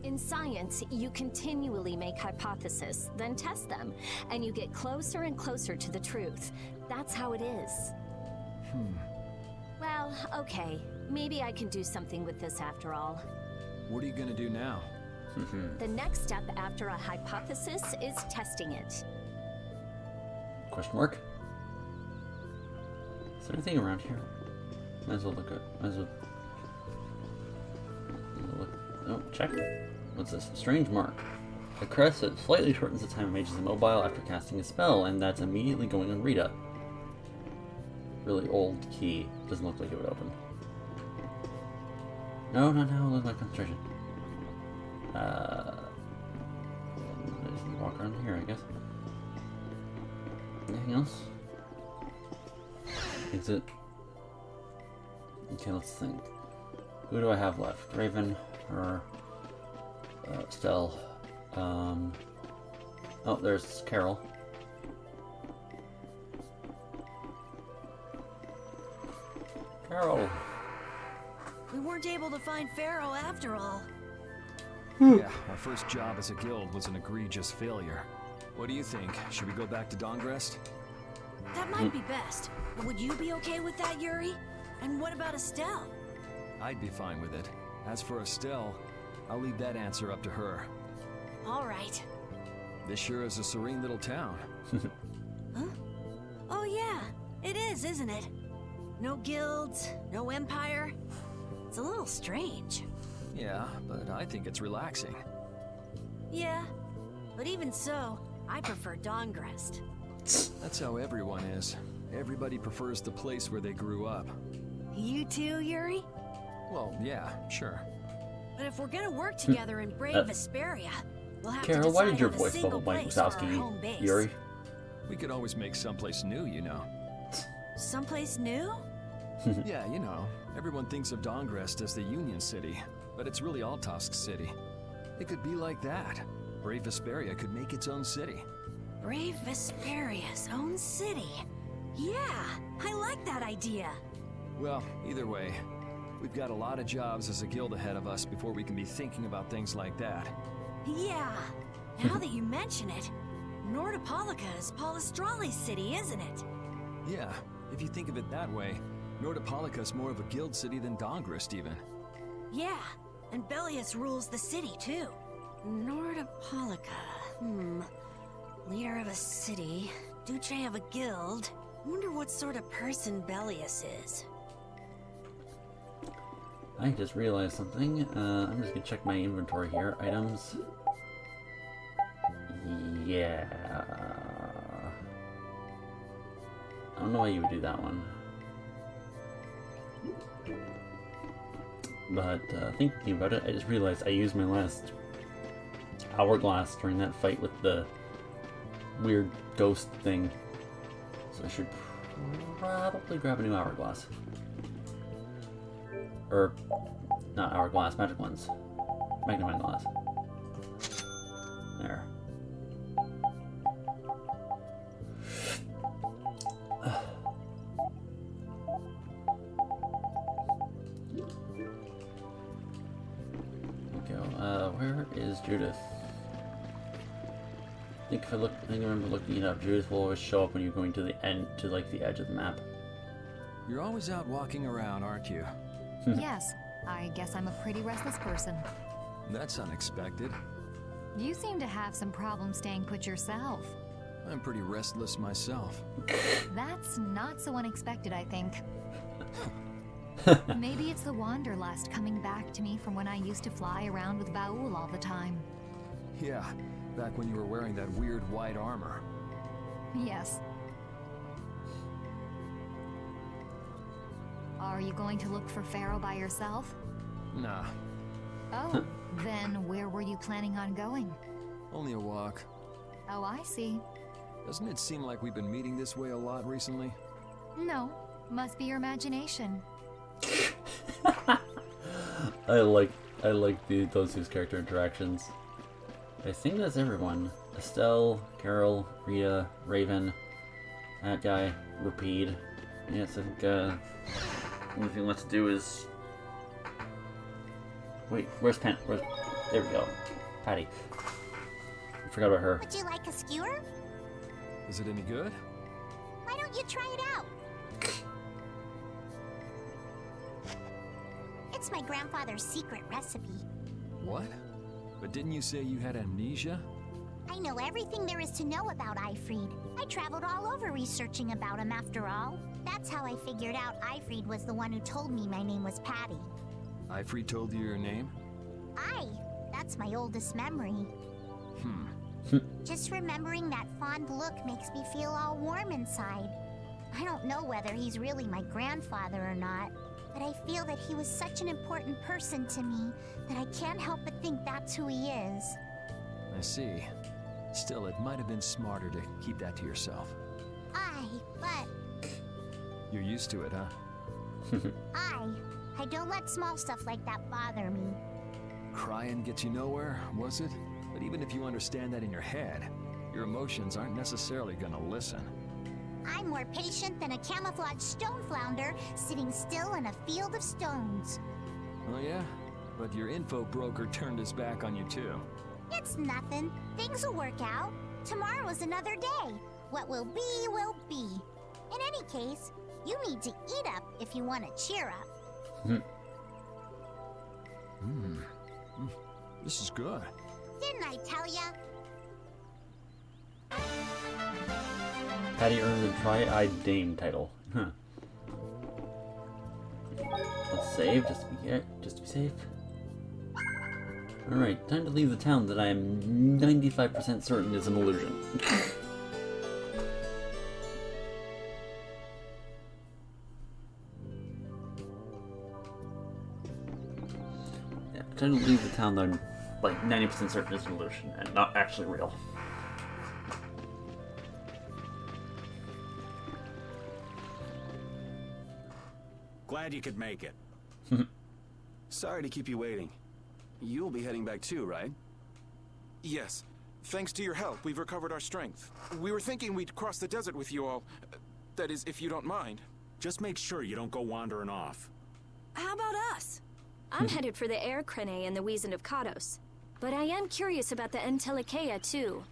In science, you continually make hypotheses, then test them, and you get closer and closer to the truth. That's how it is. Well, okay. Maybe I can do something with this after all. What are you gonna do now? The next step after a hypothesis is testing it. Question mark. Is there anything around here? Might as well look at. Might as well look. Oh, check. What's this? A strange mark. A crest that slightly shortens the time a mage is immobile after casting a spell, and that's immediately going on Rita. Really old key. Doesn't look like it would open. No, lose my concentration. I just need to walk around here, I guess. Anything else? Exit. Okay, let's think. Who do I have left? Raven or Stell? Oh, there's Carol. Carol! We weren't able to find Pharaoh after all. Yeah, our first job as a guild was an egregious failure. What do you think? Should we go back to Dawngrest? That might be best. But would you be okay with that, Yuri? And what about Estelle? I'd be fine with it. As for Estelle, I'll leave that answer up to her. All right. This sure is a serene little town. Huh? Oh yeah, it is, isn't it? No guilds, no empire. It's a little strange. Yeah, but I think it's relaxing. Yeah, but even so, I prefer Dawngrest. That's how everyone is. Everybody prefers the place where they grew up. You too, Yuri? Well, yeah, sure. But if we're gonna work together and brave Vesperia, we'll have Carol, to why decide did your on a voice single bubble Mike place for our home Wazowski, base. Yuri? We could always make someplace new, you know. Someplace new? Yeah, you know, everyone thinks of Dawngrest as the Union City, but it's really Altosk City. It could be like that. Brave Vesperia could make its own city. Brave Vesperia's own city. Yeah, I like that idea. Well, either way, we've got a lot of jobs as a guild ahead of us before we can be thinking about things like that. Yeah, now that you mention it, Nordopolica is Polistrali's city, isn't it? Yeah, if you think of it that way, Nordopolica's more of a guild city than Dawngrest even. Yeah, and Bellius rules the city too. Nordopolica, leader of a city, Duce of a guild. Wonder what sort of person Bellius is. I just realized something. I'm just gonna check my inventory here. Items. Yeah. I don't know why you would do that one. But thinking about it, I just realized I used my last hourglass during that fight with the weird ghost thing. So I should probably grab a new hourglass. Or, not hourglass, magic ones. Magnifying glass. There. There we go. Where is Judith? I think I remember looking it up. Judith will always show up when you're going to the end, to like the edge of the map. You're always out walking around, aren't you? Yes, I guess I'm a pretty restless person. That's unexpected. You seem to have some problems staying put yourself. I'm pretty restless myself. That's not so unexpected, I think. Maybe it's the Wanderlust coming back to me from when I used to fly around with Baul all the time. Yeah, back when you were wearing that weird white armor. Yes. Are you going to look for Pharaoh by yourself? Nah. Oh, then where were you planning on going? Only a walk. Oh, I see. Doesn't it seem like we've been meeting this way a lot recently? No, must be your imagination. I like those two character interactions. I think that's everyone. Estelle, Carol, Rita, Raven, that guy, Rapide. Yes, I think the only thing left to do is... Wait, where's Pen? There we go. Patty. I forgot about her. Would you like a skewer? Is it any good? Why don't you try it out? It's my grandfather's secret recipe. What? But didn't you say you had amnesia? I know everything there is to know about Aifread. I traveled all over researching about him after all. That's how I figured out Aifread was the one who told me my name was Patty. Aifread told you your name? That's my oldest memory. Just remembering that fond look makes me feel all warm inside. I don't know whether he's really my grandfather or not, but I feel that he was such an important person to me that I can't help but think that's who he is. I see. Still, it might have been smarter to keep that to yourself. But You're used to it, huh? I don't let small stuff like that bother me. Crying gets you nowhere, was it? But even if you understand that in your head, your emotions aren't necessarily gonna listen. I'm more patient than a camouflaged stone flounder sitting still in a field of stones. Oh yeah? But your info broker turned his back on you too. It's nothing. Things will work out. Tomorrow's another day. What will be, will be. In any case, you need to eat up if you want to cheer up. This is good. Didn't I tell ya? Patty earned the Tri-Eyed Dame title. Let's save just to be safe. Alright, time to leave the town that I am 95% certain is an illusion. Yeah, time to leave the town that I'm like 90% certain is an illusion and not actually real. Glad you could make it. Sorry to keep you waiting. You'll be heading back too, right? Yes. Thanks to your help, we've recovered our strength. We were thinking we'd cross the desert with you all. That is, if you don't mind. Just make sure you don't go wandering off. How about us? I'm headed for the Air Crane and the Wizened of Kados. But I am curious about the Entelekea, too.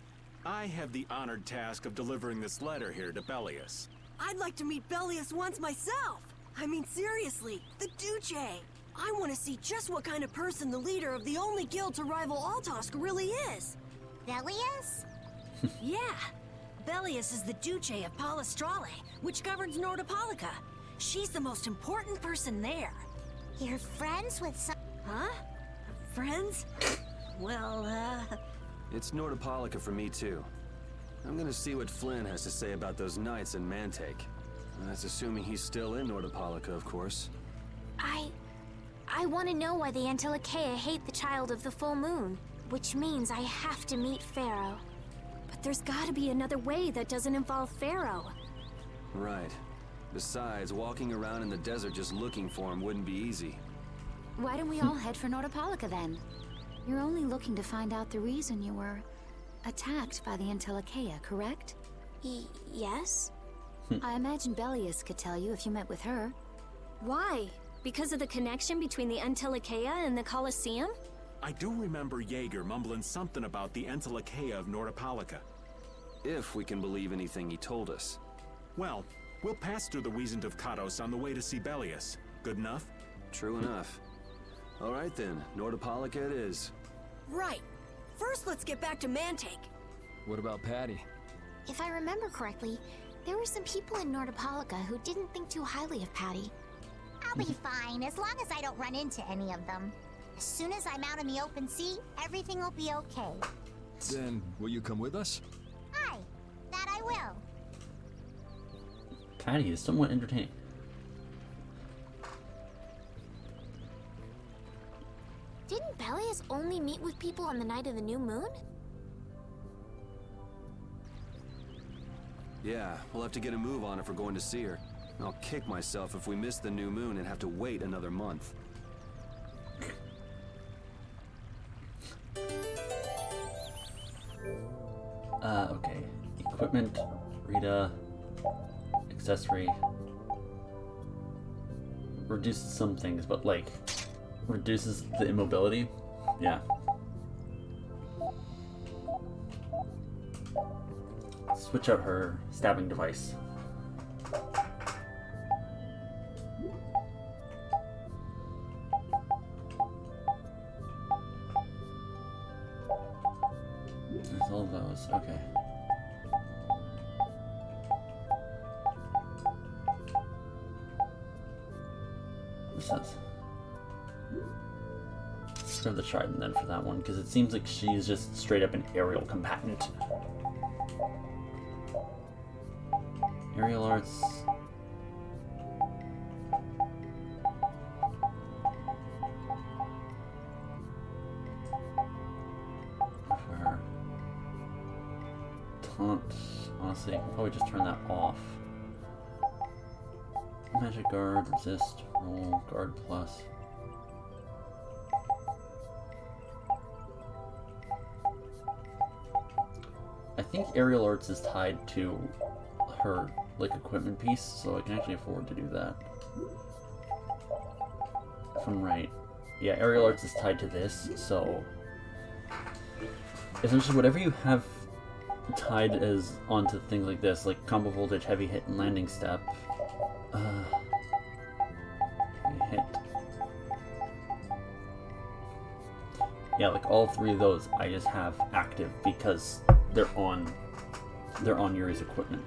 I have the honored task of delivering this letter here to Belius. I'd like to meet Belius once myself. I mean, seriously, the Duce. I want to see just what kind of person the leader of the only guild to rival Altosk really is. Belius? Yeah. Belius is the Duce of Palestrale, which governs Nordopolica. She's the most important person there. You're friends with some... Huh? Friends? Well, It's Nordopolica for me too. I'm gonna see what Flynn has to say about those knights in Mantake. That's assuming he's still in Nordopolica, of course. I want to know why the Entelekea hate the Child of the Full Moon, which means I have to meet Pharaoh. But there's gotta be another way that doesn't involve Pharaoh. Right. Besides, walking around in the desert just looking for him wouldn't be easy. Why don't we all head for Nordopolica then? You're only looking to find out the reason you were attacked by the Entelekea, correct? Yes? I imagine Belius could tell you if you met with her. Why? Because of the connection between the Entelekea and the Colosseum? I do remember Jaeger mumbling something about the Entelekea of Nordopolica. If we can believe anything he told us. Well, we'll pass through the Wizened of Kados on the way to see Belius. Good enough? True enough. All right then, Nordopolica it is. right. First, let's get back to Mantake. What about Patty? If I remember correctly, there were some people in Nordopolica who didn't think too highly of Patty. I'll be fine, as long as I don't run into any of them. As soon as I'm out in the open sea, everything will be okay. Then, will you come with us? Aye, that I will. Patty is somewhat entertaining. Didn't Belius only meet with people on the night of the new moon? Yeah, we'll have to get a move on if we're going to see her. I'll kick myself if we miss the new moon and have to wait another month. Okay. Equipment, Rita, accessory. Reduces some things, but like, reduces the immobility? Yeah. Switch out her stabbing device. There's all those. Okay. What's this? Let's grab the trident then for that one, because it seems like she's just straight up an aerial combatant. Aerial arts. For her. Taunt. Honestly, I can probably just turn that off. Magic guard, resist, roll, guard plus. I think aerial arts is tied to her like equipment piece, so I can actually afford to do that. If I'm right. Yeah, aerial arts is tied to this, so essentially whatever you have tied as onto things like this, like combo voltage, heavy hit, and landing step. Hit. Yeah, like all three of those I just have active because they're on Yuri's equipment.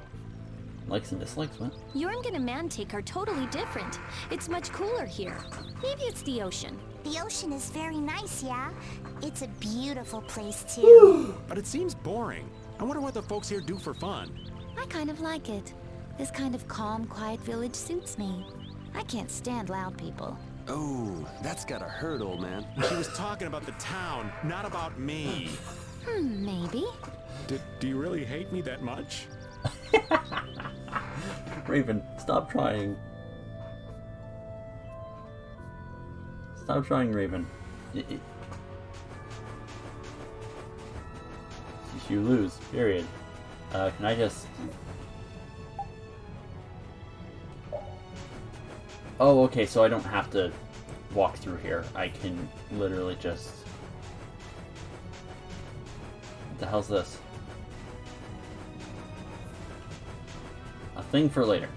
Likes and dislikes, what? Jormungand and Mantic are totally different. It's much cooler here. Maybe it's the ocean. The ocean is very nice, yeah? It's a beautiful place, too. But it seems boring. I wonder what the folks here do for fun. I kind of like it. This kind of calm, quiet village suits me. I can't stand loud people. Oh, that's gotta hurt, old man. She was talking about the town, not about me. Maybe. Do you really hate me that much? Raven, stop trying. Stop trying, Raven. You lose, period. Can I just... Oh, okay, so I don't have to walk through here. I can literally just... What the hell's this? A thing for later.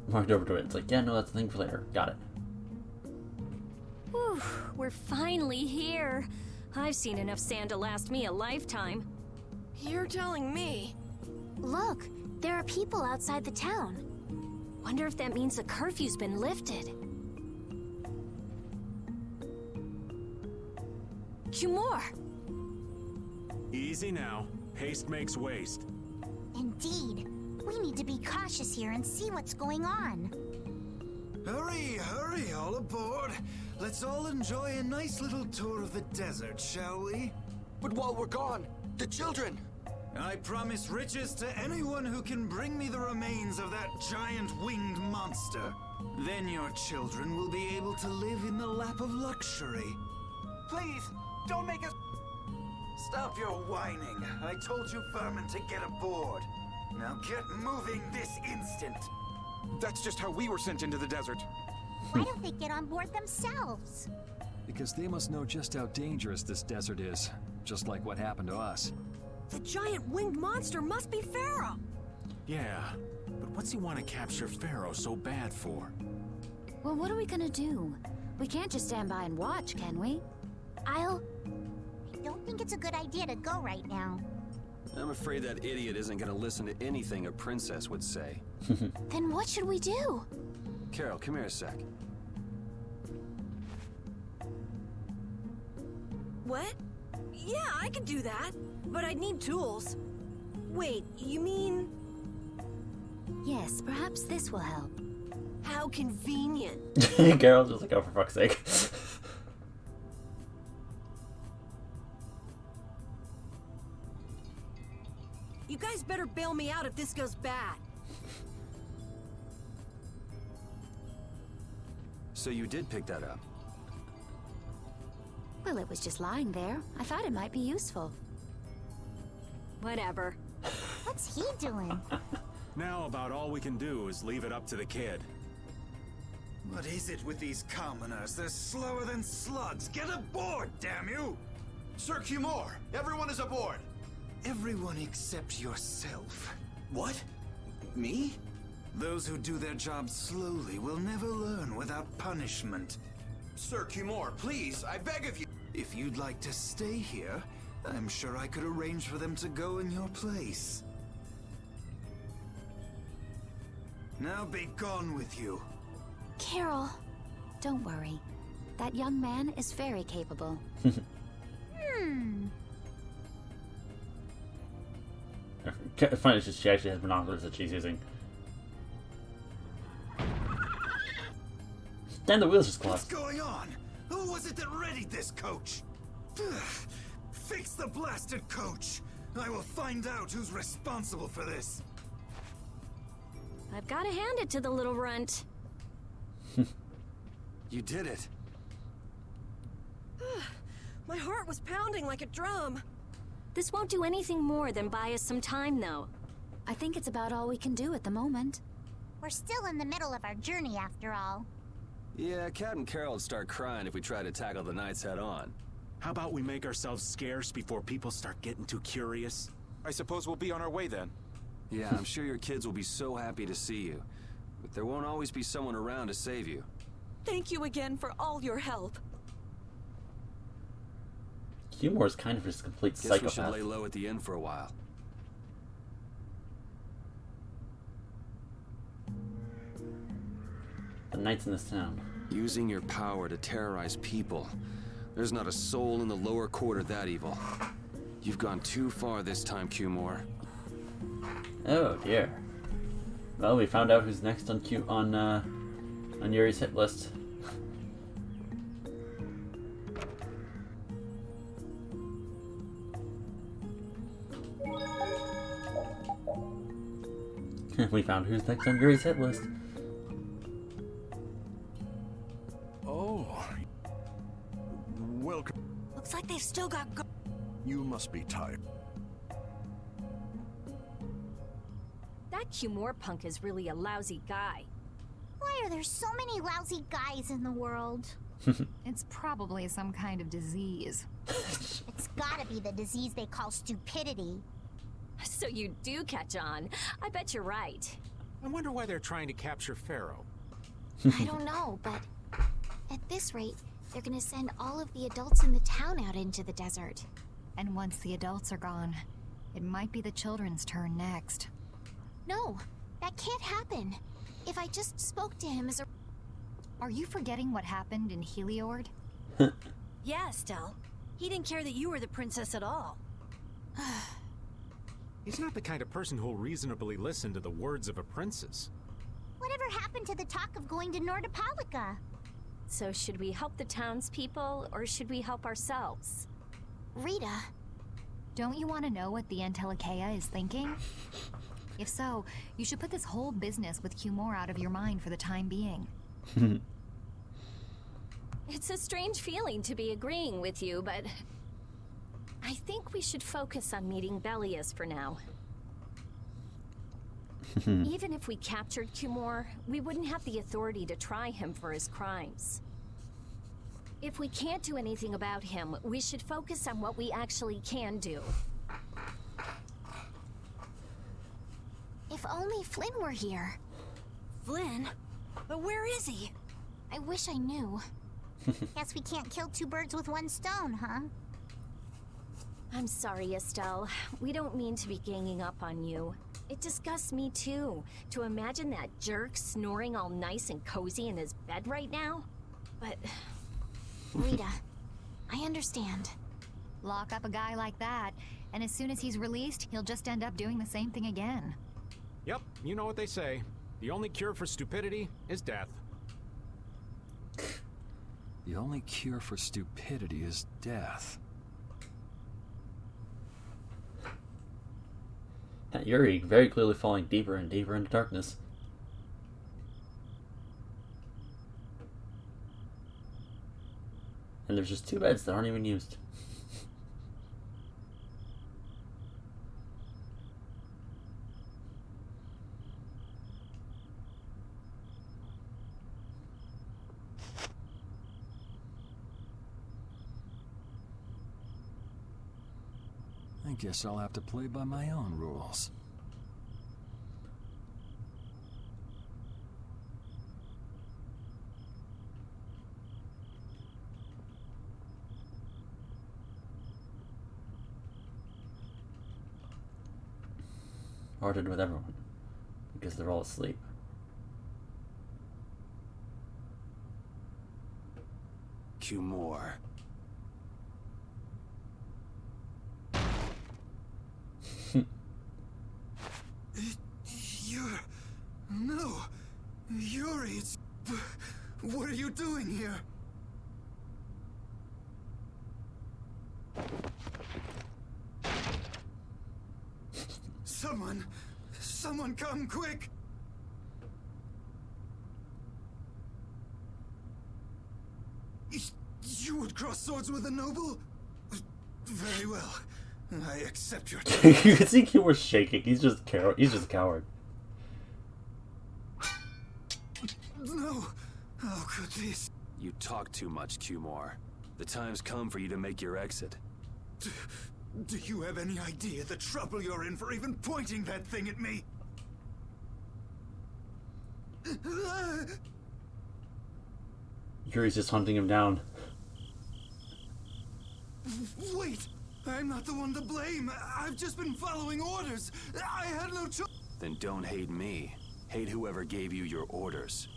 Walked over to it. It's like, yeah, no, that's a thing for later. Got it. Whew, we're finally here. I've seen enough sand to last me a lifetime. You're telling me. Look, there are people outside the town. Wonder if that means the curfew's been lifted. Cumore! Easy now. Haste makes waste. Indeed. We need to be cautious here and see what's going on. Hurry, hurry, all aboard. Let's all enjoy a nice little tour of the desert, shall we? But while we're gone, the children! I promise riches to anyone who can bring me the remains of that giant winged monster. Then your children will be able to live in the lap of luxury. Please, don't make us... Stop your whining. I told you vermin to get aboard. Now get moving this instant. That's just how we were sent into the desert. Why don't they get on board themselves? Because they must know just how dangerous this desert is. Just like what happened to us. The giant winged monster must be Pharaoh. Yeah, but what's he want to capture Pharaoh so bad for? Well, what are we gonna do? We can't just stand by and watch, can we? I don't think it's a good idea to go right now. I'm afraid that idiot isn't gonna listen to anything a princess would say. Then what should we do? Carol, come here a sec. What? Yeah, I could do that. But I'd need tools. Wait, you mean... Yes, perhaps this will help. How convenient. Carol's just like, oh, for fuck's sake. You guys better bail me out if this goes bad. So you did pick that up? Well, it was just lying there. I thought it might be useful. Whatever. What's he doing? Now about all we can do is leave it up to the kid. What is it with these commoners? They're slower than slugs. Get aboard, damn you! Sir Cumore, everyone is aboard. Everyone except yourself. What? Me? Those who do their jobs slowly will never learn without punishment. Sir Cumore, please, I beg of you. If you'd like to stay here, I'm sure I could arrange for them to go in your place. Now be gone with you. Carol. Don't worry. That young man is very capable. Funny, she actually has binoculars that she's using. Damn, the wheels just What's collapsed. going on? Who was it that readied this coach? Fix the blasted coach. I will find out who's responsible for this. I've got to hand it to the little runt. You did it. My heart was pounding like a drum. This won't do anything more than buy us some time, though. I think it's about all we can do at the moment. We're still in the middle of our journey after all. Yeah, Cat and Carol would start crying if we tried to tackle the Knights head on. How about we make ourselves scarce before people start getting too curious? I suppose we'll be on our way then. Yeah, I'm sure your kids will be so happy to see you. But there won't always be someone around to save you. Thank you again for all your help. Cumore's kind of just a complete Guess we psychopath. should lay low at the inn for a while. The knights in this town. Using your power to terrorize people. There's not a soul in the lower quarter that evil. You've gone too far this time, Cumore. Oh dear. Well, we found out who's next on Yuri's hit list. We found who's next on Yuri's hit list. Oh. Welcome. Looks like they've still got You must be tired. That Cumore punk is really a lousy guy. Why are there so many lousy guys in the world? It's probably some kind of disease. It's gotta be the disease they call stupidity. So you do catch on. I bet you're right. I wonder why they're trying to capture Pharaoh. I don't know, but at this rate, they're gonna send all of the adults in the town out into the desert. And once the adults are gone, it might be the children's turn next. No, that can't happen. If I just spoke to him as a... Are you forgetting what happened in Heliord? Yeah, Estelle. He didn't care that you were the princess at all. He's not the kind of person who'll reasonably listen to the words of a princess. Whatever happened to the talk of going to Nordopolica? So should we help the townspeople, or should we help ourselves? Rita. Don't you want to know what the Antilocheia is thinking? If so, you should put this whole business with Cumore out of your mind for the time being. It's a strange feeling to be agreeing with you, but I think we should focus on meeting Belias for now. Even if we captured Cumore, we wouldn't have the authority to try him for his crimes. If we can't do anything about him, we should focus on what we actually can do. If only Flynn were here. Flynn? But where is he? I wish I knew. Guess we can't kill two birds with one stone, huh? I'm sorry, Estelle. We don't mean to be ganging up on you. It disgusts me too, to imagine that jerk snoring all nice and cozy in his bed right now. But... Rita, I understand. Lock up a guy like that, and as soon as he's released, he'll just end up doing the same thing again. Yep, you know what they say. The only cure for stupidity is death. The only cure for stupidity is death. Yuri very clearly falling deeper and deeper into darkness. And there's just two beds that aren't even used. I guess I'll have to play by my own rules. hearted with everyone because they're all asleep. Cumore. No. Yuri, it's... What are you doing here? Someone come quick! You would cross swords with a noble? Very well. I accept your You can see Cumore's shaking. He's just a coward. No. How could this? You talk too much, Cumore. The time's come for you to make your exit. Do you have any idea the trouble you're in for even pointing that thing at me? Yuri's just hunting him down. Wait! I'm not the one to blame. I've just been following orders. I had no choice. Then don't hate me. Hate whoever gave you your orders.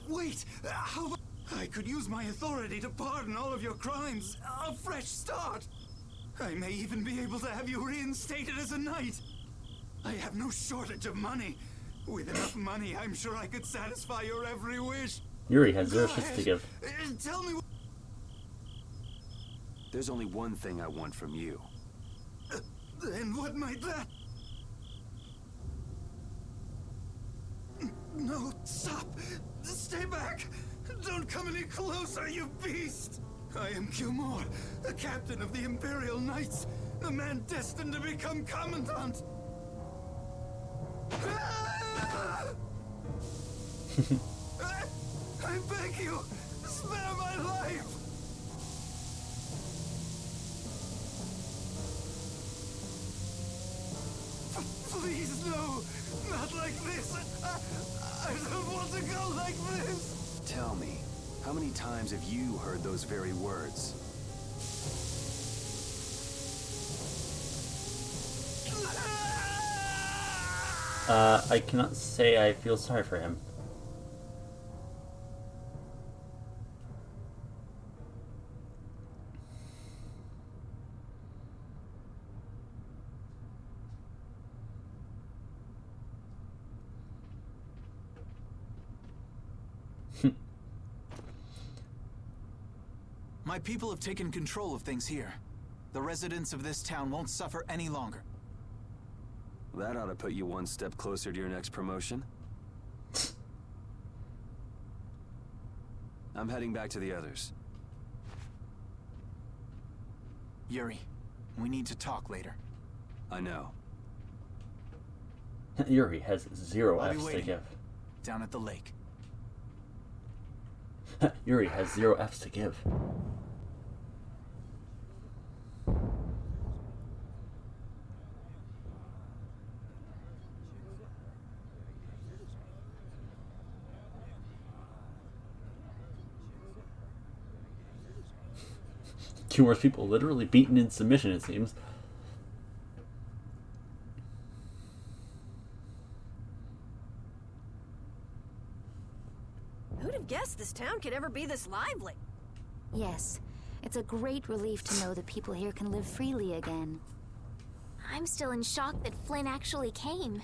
Wait! How... I could use my authority to pardon all of your crimes. A fresh start! I may even be able to have you reinstated as a knight. I have no shortage of money. With enough money, I'm sure I could satisfy your every wish. Yuri has 0 shits to give. Tell me... There's only one thing I want from you. And what might that... No, stop! Stay back! Don't come any closer, you beast! I am Cumore, the captain of the Imperial Knights, the man destined to become Commandant! I beg you, spare my life! Please, no! Not like this! I don't want to go like this! Tell me, how many times have you heard those very words? I cannot say I feel sorry for him. My people have taken control of things here. The residents of this town won't suffer any longer. That ought to put you one step closer to your next promotion. I'm heading back to the others. Yuri, we need to talk later. I know. Yuri has 0 I'll be Fs to waiting. give. Down at the lake. Yuri has 0 Fs to give. Cumore's people literally beaten in submission, it seems. Who'd have guessed this town could ever be this lively? Yes, it's a great relief to know that people here can live freely again. I'm still in shock that Flynn actually came.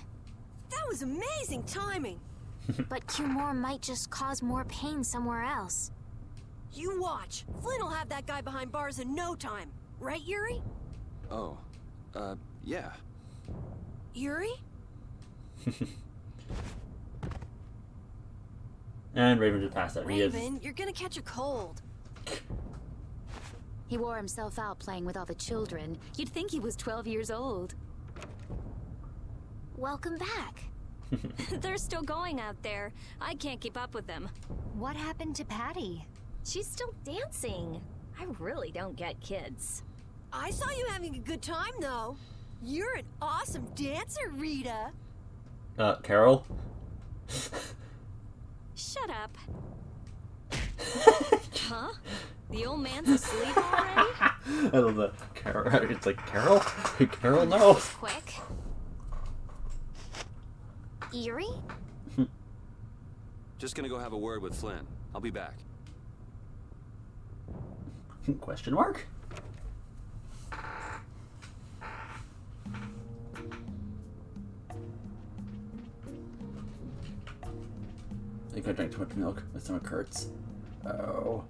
That was amazing timing! But Cumore might just cause more pain somewhere else. You watch. Flynn will have that guy behind bars in no time. Right, Yuri? Oh, yeah. Yuri? And Raven just passed out. Raven, you're gonna catch a cold. He wore himself out playing with all the children. You'd think he was 12 years old. Welcome back. They're still going out there. I can't keep up with them. What happened to Patty? She's still dancing. I really don't get kids. I saw you having a good time, though. You're an awesome dancer, Rita. Carol? Shut up. Huh? The old man's asleep already? I love that. Carol. It's like, Carol? Carol, no! Quick. Yuri? Just gonna go have a word with Flynn. I'll be back. Question mark? I think I drank too much milk. My stomach hurts. Oh.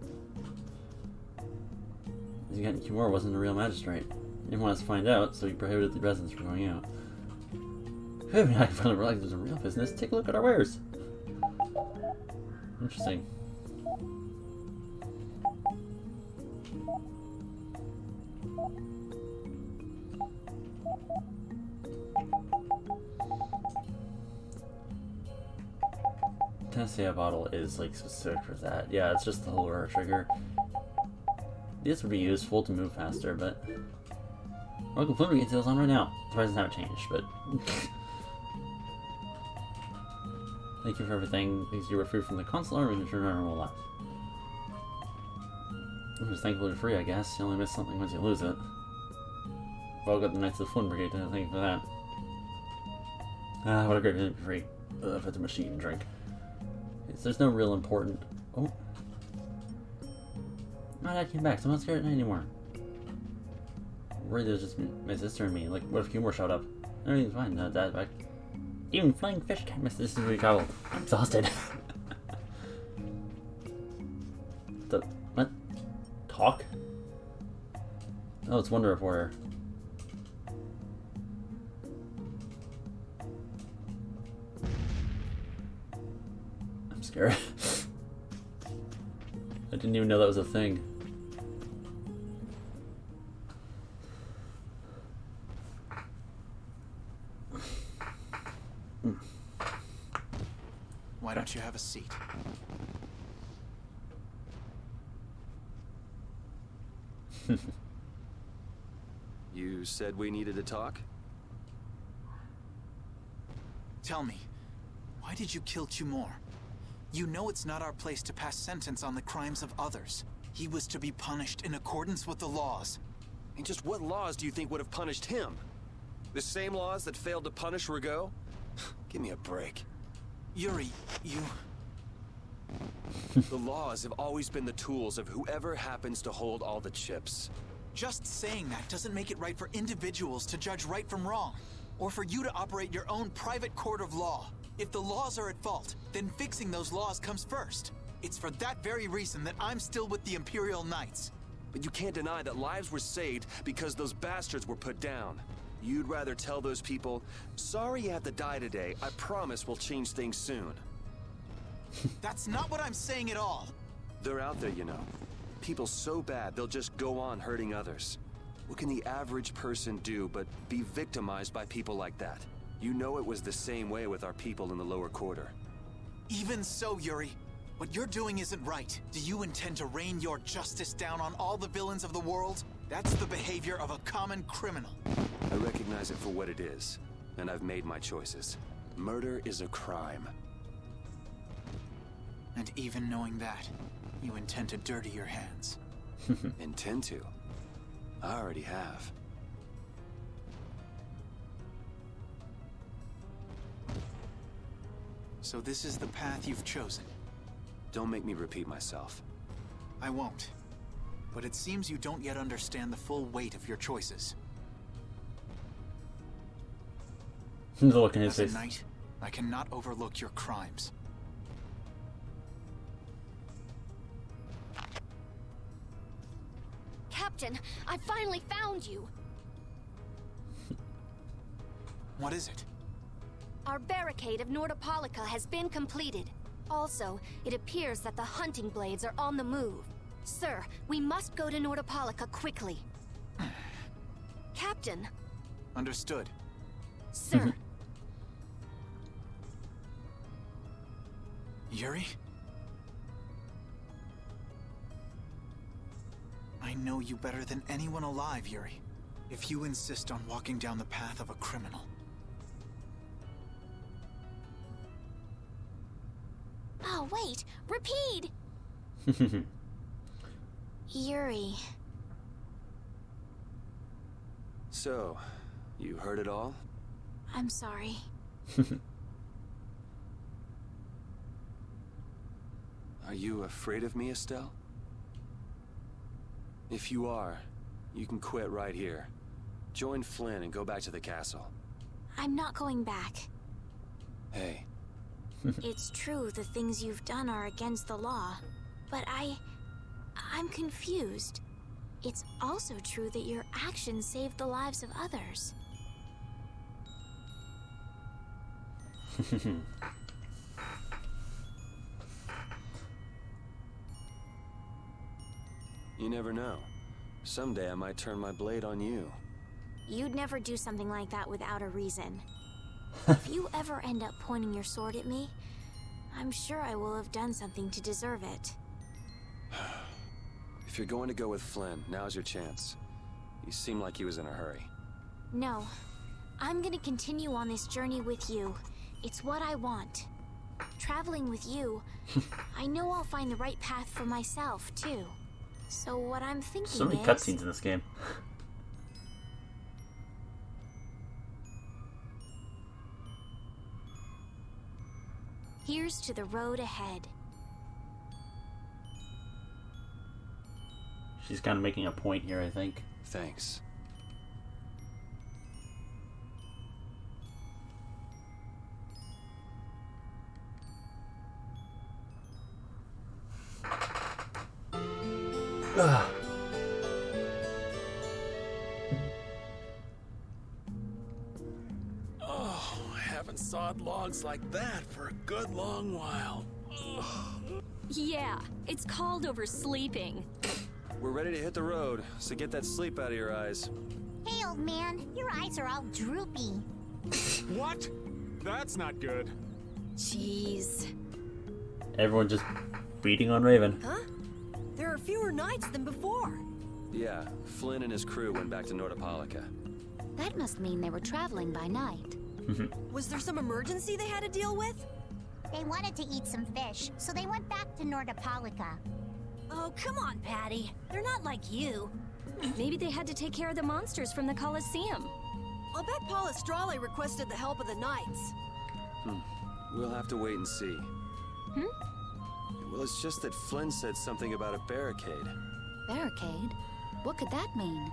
Again, Kimura wasn't a real magistrate. He didn't want us to find out, so he prohibited the residents from going out. I can finally realize there's a real business. Take a look at our wares. Interesting. Tennessee bottle is like specific for that. Yeah, it's just the whole aura trigger. This would be useful to move faster, but welcome Flynn details on right now. The prices haven't changed, but thank you for everything. Because you were free from the consular, we can return our normal lives. I'm just thankful you're free, I guess. You only miss something once you lose it. Well, got the Knights of the Flynn Brigade to thank you for that. Ah, what a great minute to be free. Ugh, if it's a machine drink. There's no real important. Oh. My dad came back, so I'm not scared at night anymore. I'm worried there's just my sister and me. Like, what if Kimura showed up? Everything's fine, Dad's back. Even flying fish can't miss this as we travel. I'm exhausted. What? Talk? Oh, it's Wonder Reporter. I'm scared. I didn't even know that was a thing. Why don't you have a seat? You said we needed to talk? Tell me, why did you kill Cumore? You know it's not our place to pass sentence on the crimes of others. He was to be punished in accordance with the laws. And just what laws do you think would have punished him? The same laws that failed to punish Rigaud? Give me a break. Yuri, you... The laws have always been the tools of whoever happens to hold all the chips. Just saying that doesn't make it right for individuals to judge right from wrong, or for you to operate your own private court of law. If the laws are at fault, then fixing those laws comes first. It's for that very reason that I'm still with the Imperial Knights. But you can't deny that lives were saved because those bastards were put down. You'd rather tell those people, sorry you had to die today, I promise we'll change things soon. That's not what I'm saying at all. They're out there, you know. People so bad they'll just go on hurting others. What can the average person do but be victimized by people like that? You know it was the same way with our people in the lower quarter. Even so, Yuri, what you're doing isn't right. Do you intend to rain your justice down on all the villains of the world? That's the behavior of a common criminal. I recognize it for what it is, and I've made my choices. Murder is a crime. And even knowing that, you intend to dirty your hands. Intend to? I already have. So this is the path you've chosen. Don't make me repeat myself. I won't. But it seems you don't yet understand the full weight of your choices. The look in his As face. a knight, I cannot overlook your crimes. Captain, I finally found you. What is it? Our barricade of Nordopolica has been completed. Also, it appears that the hunting blades are on the move. Sir, we must go to Nordopolica quickly. Captain. Understood. Sir. Yuri? I know you better than anyone alive, Yuri. If you insist on walking down the path of a criminal. Oh, wait! Repeat! Yuri. So, you heard it all? I'm sorry. Are you afraid of me, Estelle? If you are, you can quit right here. Join Flynn and go back to the castle. I'm not going back. Hey. It's true the things you've done are against the law, but I'm confused. It's also true that your actions saved the lives of others. You never know. Someday I might turn my blade on you. You'd never do something like that without a reason. If you ever end up pointing your sword at me, I'm sure I will have done something to deserve it. If you're going to go with Flynn, now's your chance. You seem like he was in a hurry. No. I'm gonna continue on this journey with you. It's what I want. Traveling with you, I know I'll find the right path for myself, too. So what I'm thinking So many cutscenes in this game. Here's to the road ahead. She's kind of making a point here, I think. Thanks. Ugh. Oh, I haven't sawed logs like that for a good long while. Ugh. Yeah, it's called oversleeping. We're ready to hit the road, so get that sleep out of your eyes. Hey, old man, your eyes are all droopy. What? That's not good. Jeez. Everyone just beating on Raven. Huh? There are fewer knights than before. Yeah, Flynn and his crew went back to Nordopolica. That must mean they were traveling by night. Was there some emergency they had to deal with? They wanted to eat some fish, so they went back to Nordopolica. Oh, come on, Patty. They're not like you. Maybe they had to take care of the monsters from the Colosseum. I'll bet Paul Estrale requested the help of the knights. We'll have to wait and see. Well, it's just that Flynn said something about a barricade. Barricade? What could that mean?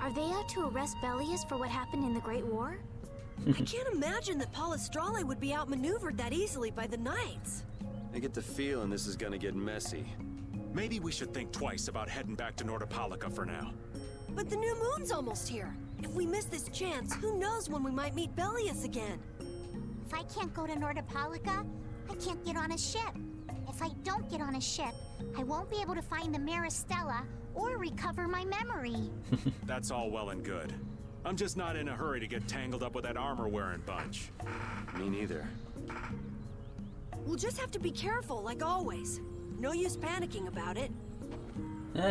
Are they out to arrest Bellius for what happened in the Great War? I can't imagine that Paul Estrale would be outmaneuvered that easily by the knights. I get the feeling this is gonna get messy. Maybe we should think twice about heading back to Nordopolica for now. But the new moon's almost here. If we miss this chance, who knows when we might meet Bellius again? If I can't go to Nordopolica, I can't get on a ship. If I don't get on a ship, I won't be able to find the Maristella or recover my memory. That's all well and good. I'm just not in a hurry to get tangled up with that armor-wearing bunch. Me neither. We'll just have to be careful, like always. No use panicking about it.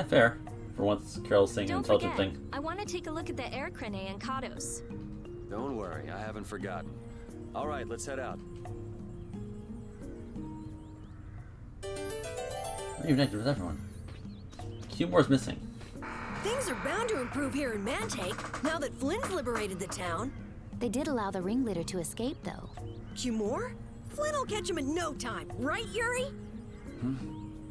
Fair. For once, Carol's saying an Don't intelligent forget, thing. I want to take a look at the air crane and Kados. Don't worry, I haven't forgotten. All right, let's head out. Reunited with everyone. Cumore's missing. Things are bound to improve here in Mantake, now that Flynn's liberated the town. They did allow the ringleader to escape, though. Cumore? Flynn will catch him in no time, right, Yuri?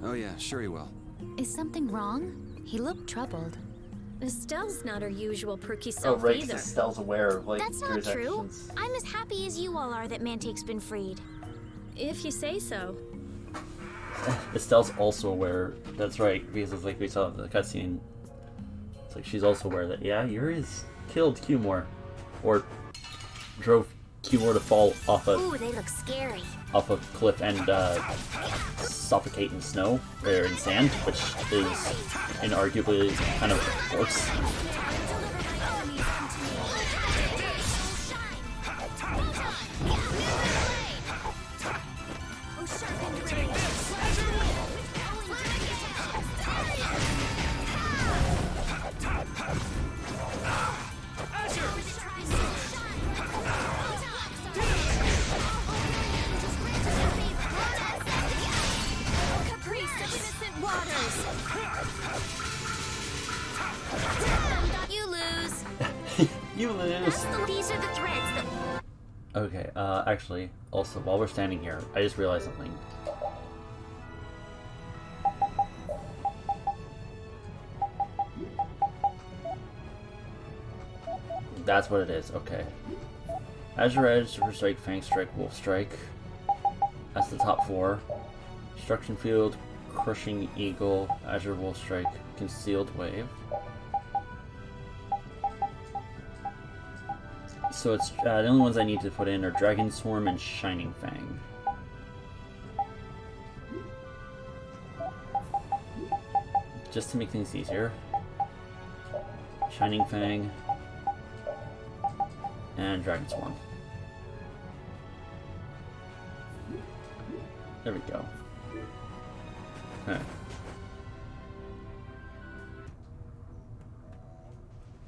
Oh yeah, sure he will. Is something wrong? He looked troubled. Estelle's not her usual perky Oh, self right, either. because Estelle's aware of, like, That's not Yuri's true. actions. I'm as happy as you all are that Mantake's been freed. If you say so. Estelle's also aware. That's right, because it's like we saw in the cutscene. It's like she's also aware that, yeah, Yuri's killed Cumore. Or drove Cumore to fall off Ooh, they look scary. a cliff and suffocate in snow, or in sand, which is inarguably kind of worse. You lose. You lose. These are the threads that... Okay, actually, also, while we're standing here, I just realized something. That's what it is, okay. Azure Edge, Super Strike, Fang Strike, Wolf Strike. That's the top 4. Destruction Field, Crushing Eagle, Azure Wolf Strike, Concealed Wave. So it's the only ones I need to put in are Dragon Swarm and Shining Fang. Just to make things easier. Shining Fang and Dragon Swarm. There we go. Okay.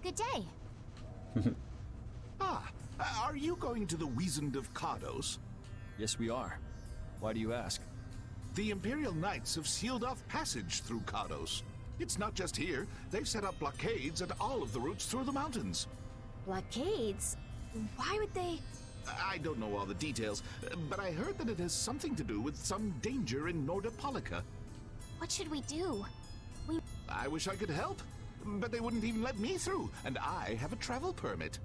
Good day. Are you going to the Wizened of Cardos? Yes, we are. Why do you ask? The Imperial Knights have sealed off passage through Cardos. It's not just here. They've set up blockades at all of the routes through the mountains. Blockades? Why would they... I don't know all the details, but I heard that it has something to do with some danger in Nordopolica. What should we do? I wish I could help, but they wouldn't even let me through, and I have a travel permit.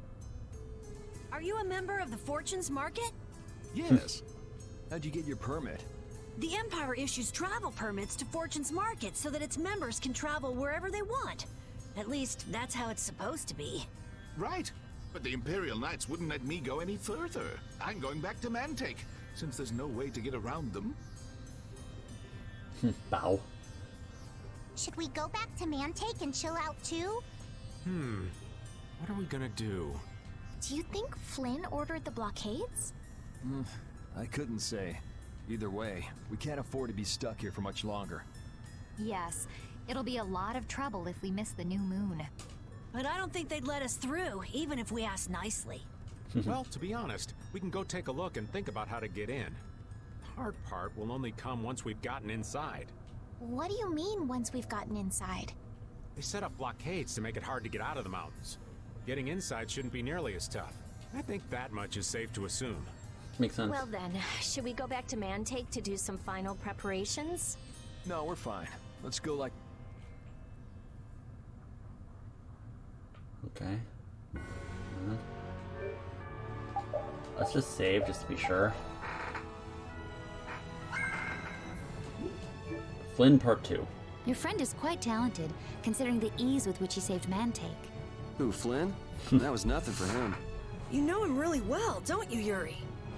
Are you a member of the Fortunes Market? Yes. How'd you get your permit? The Empire issues travel permits to Fortune's Market so that its members can travel wherever they want. At least, that's how it's supposed to be. Right. But the Imperial Knights wouldn't let me go any further. I'm going back to Mantake, since there's no way to get around them. Bow. Should we go back to Mantake and chill out too? What are we gonna do? Do you think Flynn ordered the blockades? I couldn't say. Either way, we can't afford to be stuck here for much longer. Yes, it'll be a lot of trouble if we miss the new moon. But I don't think they'd let us through, even if we asked nicely. Well, to be honest, we can go take a look and think about how to get in. The hard part will only come once we've gotten inside. What do you mean, once we've gotten inside? They set up blockades to make it hard to get out of the mountains. Getting inside shouldn't be nearly as tough. I think that much is safe to assume. Makes sense. Well then, should we go back to Mantake to do some final preparations? No, we're fine. Let's go like... Okay. Let's just save, just to be sure. Flynn Part 2. Your friend is quite talented, considering the ease with which he saved Mantake. Who, Flynn? That was nothing for him. You know him really well, don't you, Yuri?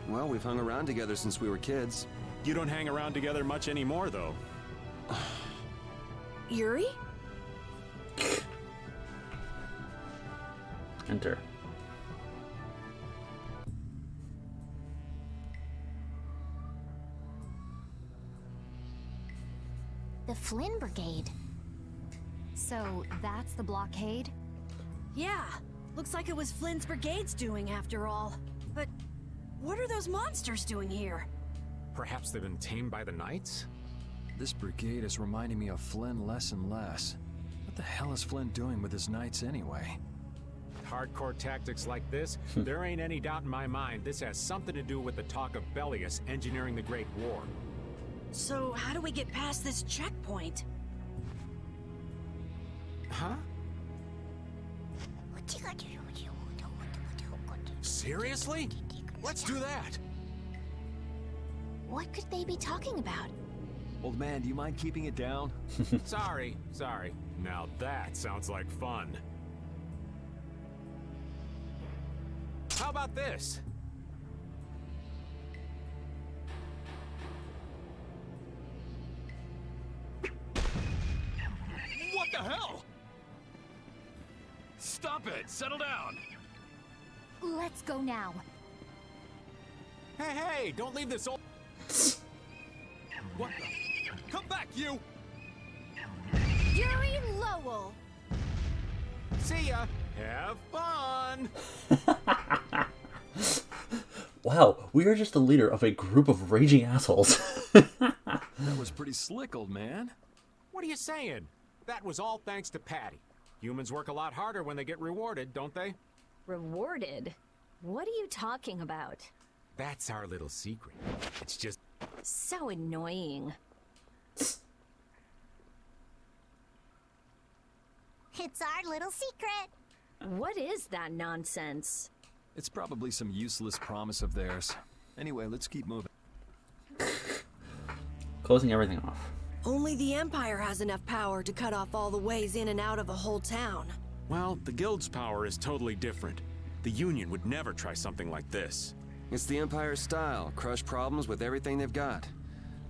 Well, we've hung around together since we were kids. You don't hang around together much anymore, though. Yuri? Enter. The Flynn Brigade. So that's the blockade? Yeah, looks like it was Flynn's brigade's doing after all. But what are those monsters doing here? Perhaps they've been tamed by the Knights? This brigade is reminding me of Flynn less and less. What the hell is Flynn doing with his knights anyway? Hardcore tactics like this, there ain't any doubt in my mind this has something to do with the talk of Bellius engineering the Great War. So how do we get past this checkpoint? Huh? Seriously? Let's do that! What could they be talking about? Old man, do you mind keeping it down? Sorry. Now that sounds like fun. How about this? What the hell? Stop it! Settle down! Let's go now. Hey, don't leave this old... What the... Come back, you! Yuri Lowell! See ya! Have fun! Wow, we are just the leader of a group of raging assholes. That was pretty slick, old man. What are you saying? That was all thanks to Patty. Humans work a lot harder when they get rewarded, don't they? Rewarded? What are you talking about? That's our little secret. It's just... So annoying. It's our little secret. What is that nonsense? It's probably some useless promise of theirs. Anyway, let's keep moving. Closing everything off. Only the Empire has enough power to cut off all the ways in and out of a whole town. Well, the Guild's power is totally different. The Union would never try something like this. It's the Empire's style. Crush problems with everything they've got.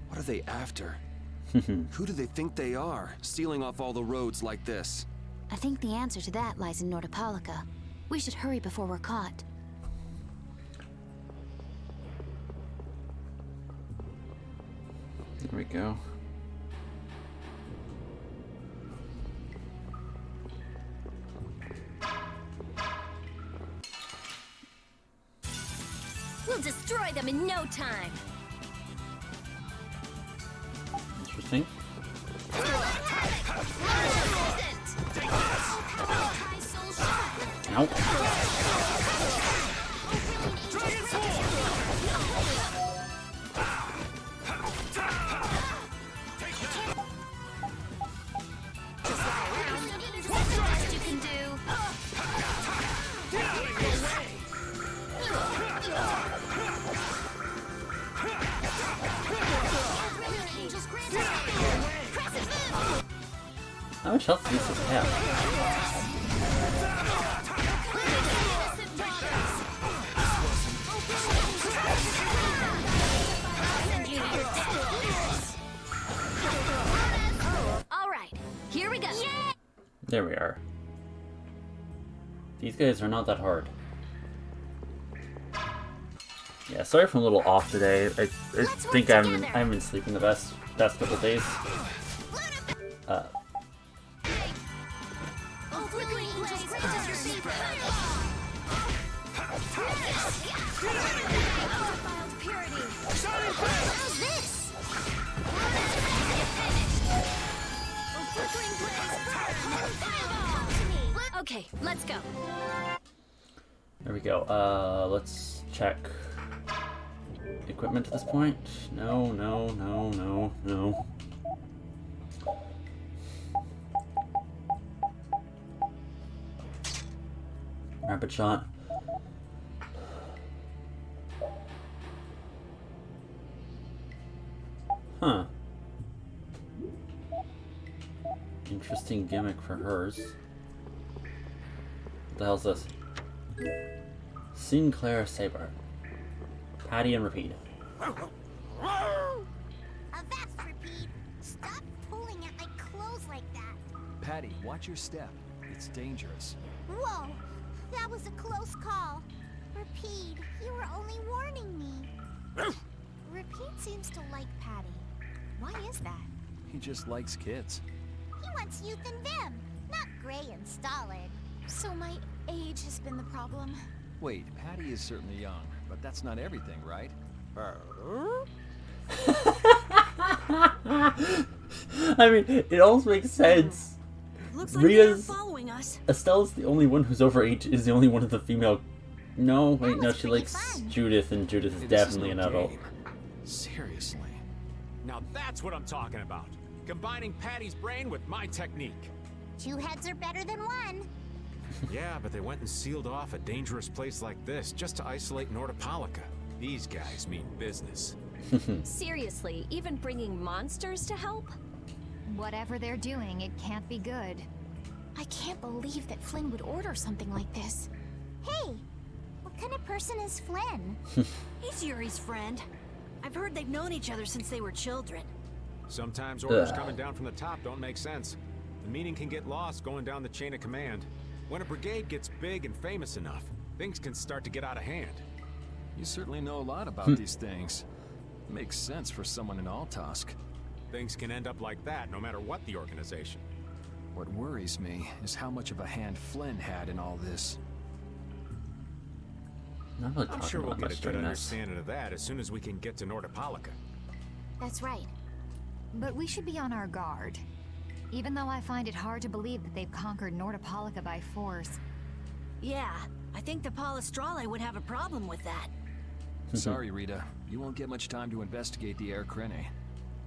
What are they after? Who do they think they are, sealing off all the roads like this? I think the answer to that lies in Nordopolica. We should hurry before we're caught. There we go. We'll destroy them in no time. Interesting. Nope. You can do. How much health does this have? All right, here we go. There we are. These guys are not that hard. Yeah, sorry if I'm a little off today. I think I haven't been sleeping the best couple of days. Okay, let's go. There we go. Let's check equipment at this point. No, no, no, no, no. Rapid shot. Huh. Interesting gimmick for hers. What the hell's this? Sinclair Saber. Patty and repeat. Avast, Repeat. Stop pulling at my clothes like that. Patty, watch your step. It's dangerous. Whoa, that was a close call. Repeat, you were only warning me. Repeat seems to like Patty. Why is that? He just likes kids. He wants youth and vim, not gray and stolid. So my age has been the problem. Wait, Patty is certainly young, but that's not everything, right? I mean, it almost makes sense. Looks like they're following us. Estelle's the only one who's over 8, is the only one of the female... No, wait, no, she likes Judith, and Judith is definitely an adult. Seriously. Now that's what I'm talking about. Combining Patty's brain with my technique. 2 heads are better than 1. Yeah, but they went and sealed off a dangerous place like this just to isolate Nordopolica. These guys mean business. Seriously, even bringing monsters to help? Whatever they're doing, it can't be good. I can't believe that Flynn would order something like this. Hey, what kind of person is Flynn? He's Yuri's friend. I've heard they've known each other since they were children. Sometimes orders coming down from the top don't make sense. The meaning can get lost going down the chain of command. When a brigade gets big and famous enough, things can start to get out of hand. You certainly know a lot about these things. Makes sense for someone in Altosk. Things can end up like that no matter what the organization. What worries me is how much of a hand Flynn had in all this. Not really I'm sure we'll get a good understanding of that as soon as we can get to Nordopolica. That's right. But we should be on our guard. Even though I find it hard to believe that they've conquered Nordopolica by force. Yeah, I think the Palestrale would have a problem with that. Sorry, Rita. You won't get much time to investigate the Air Krene.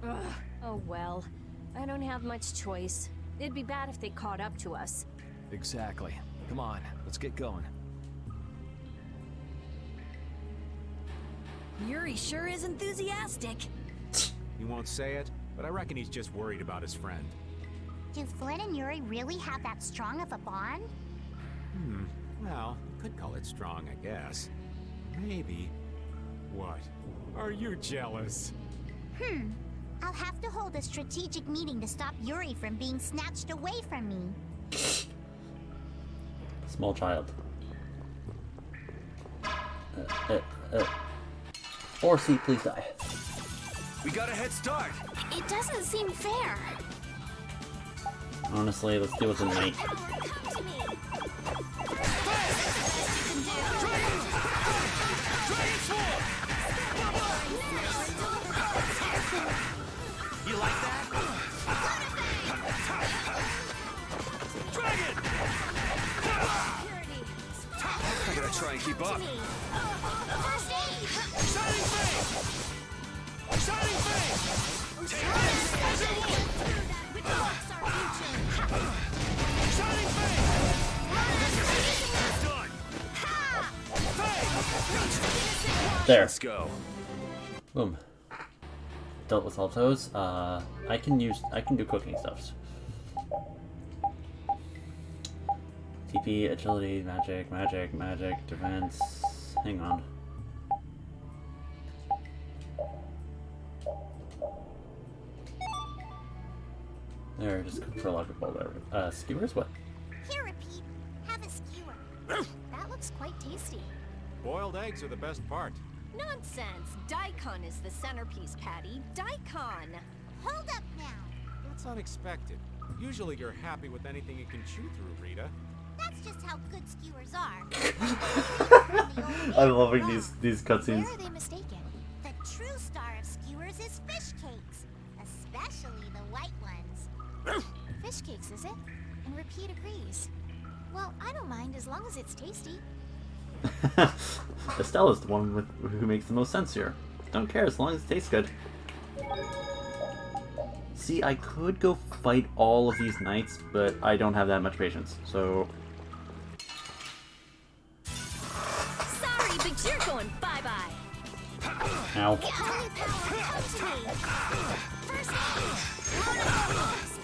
Ugh. Oh well. I don't have much choice. It'd be bad if they caught up to us. Exactly. Come on, let's get going. Yuri sure is enthusiastic. He won't say it, but I reckon he's just worried about his friend. Do Flynn and Yuri really have that strong of a bond? Well, you could call it strong, I guess. Maybe. What? Are you jealous? I'll have to hold a strategic meeting to stop Yuri from being snatched away from me. Small child. 4C, please die. We got a head start. It doesn't seem fair. Honestly, let's deal with the knight. You like that? Dragon! I gotta try and keep up. Shining Flame! Shining Flame! Shining Flame! There. Let's go. Boom. Dealt with all those. I can do cooking stuffs. TP, agility, magic, defense. Hang on. There, just cook for a logic bowl there. Skewers? What? Here, Repeat. Have a skewer. That looks quite tasty. Boiled eggs are the best part. Nonsense! Daikon is the centerpiece, Patty. Daikon! Hold up now. That's unexpected. Usually you're happy with anything you can chew through, Rita. That's just how good skewers are. I'm loving these cutscenes. Where are they mistaken? The true star of skewers is fish cakes, especially the white ones. Fish cakes, is it? And Repeat agrees. Well, I don't mind as long as it's tasty. Estelle is the one who makes the most sense here. Don't care as long as it tastes good. See, I could go fight all of these knights, but I don't have that much patience, so... Sorry, but you're going bye-bye. Ow.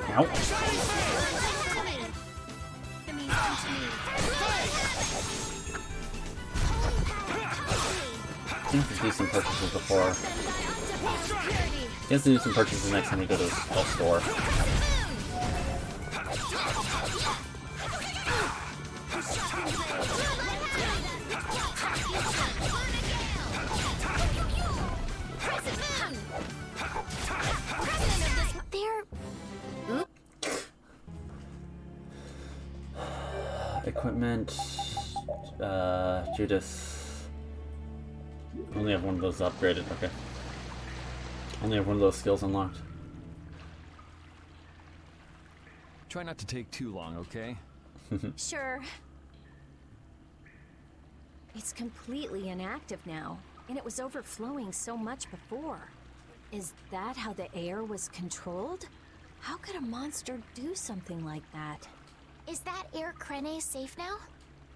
Ow. He has to do some purchases before. He has to do some purchases next time we go to the store. Equipment. Judith. Only have one of those upgraded. Okay. Only have one of those skills unlocked. Try not to take too long, okay? Sure. It's completely inactive now, and it was overflowing so much before. Is that how the air was controlled? How could a monster do something like that? Is that Air Krene safe now?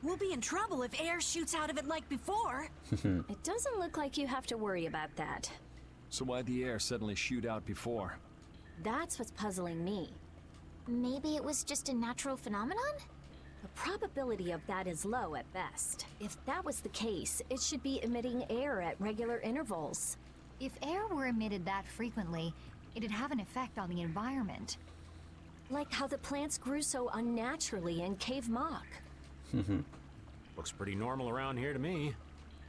We'll be in trouble if air shoots out of it like before. It doesn't look like you have to worry about that. So why'd the air suddenly shoot out before? That's what's puzzling me. Maybe it was just a natural phenomenon? The probability of that is low at best. If that was the case, it should be emitting air at regular intervals. If air were emitted that frequently, it'd have an effect on the environment. Like how the plants grew so unnaturally in Cave Mock. Looks pretty normal around here to me.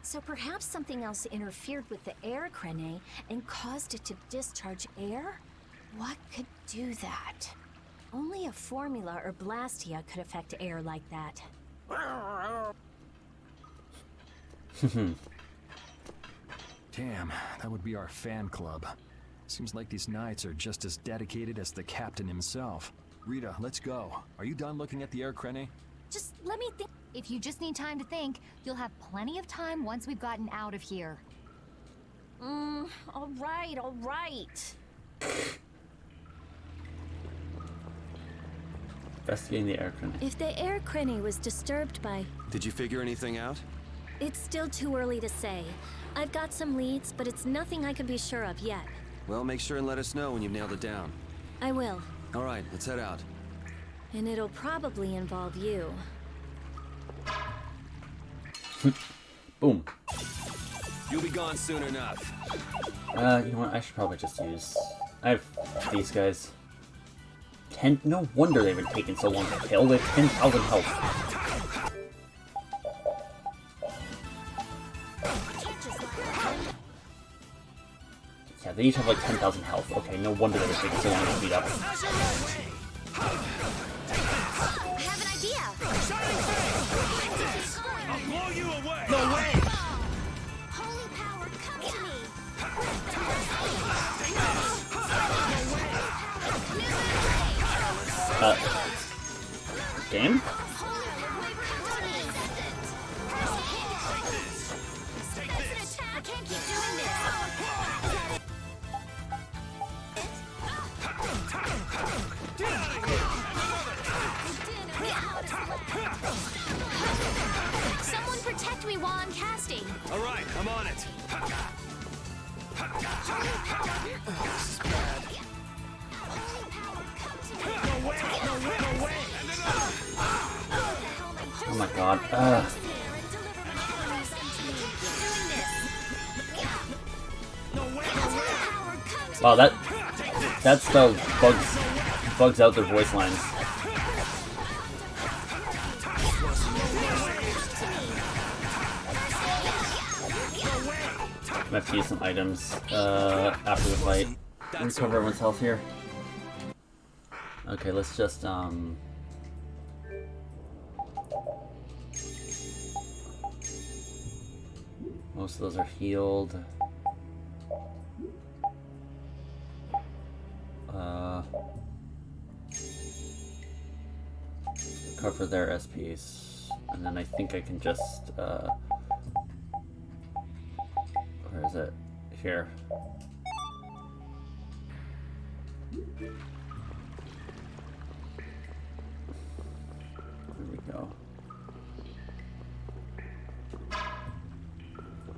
So perhaps something else interfered with the Air Krene and caused it to discharge air? What could do that? Only a formula or Blastia could affect air like that. Damn, that would be our fan club. Seems like these knights are just as dedicated as the captain himself. Rita, let's go. Are you done looking at the Air Krene? Just let me think. If you just need time to think, you'll have plenty of time once we've gotten out of here. Alright, alright. Investigating the air crenny. If the air crenny was disturbed by... Did you figure anything out? It's still too early to say. I've got some leads, but it's nothing I can be sure of yet. Well, make sure and let us know when you've nailed it down. I will. All right, let's head out. And it'll probably involve you. Boom. You'll be gone soon enough. You know what? I should probably just use... I have these guys. No wonder they've been taking so long to kill. They have 10,000 health. Yeah, they each have like 10,000 health. Okay, no wonder they were taking so long to beat up. I have an idea. I'll blow you away. No way. Holy power, come to me. Game? Someone protect me while I'm casting. All right, I'm on it. This is bad. No way! No way! No way! Oh my god. Wow, that spell bugs out their voice lines. I have to use some items after the fight. Recover everyone's health here. Okay, let's just most of those are healed. Cover their SPs, and then I think I can just where is it? Here. There we go.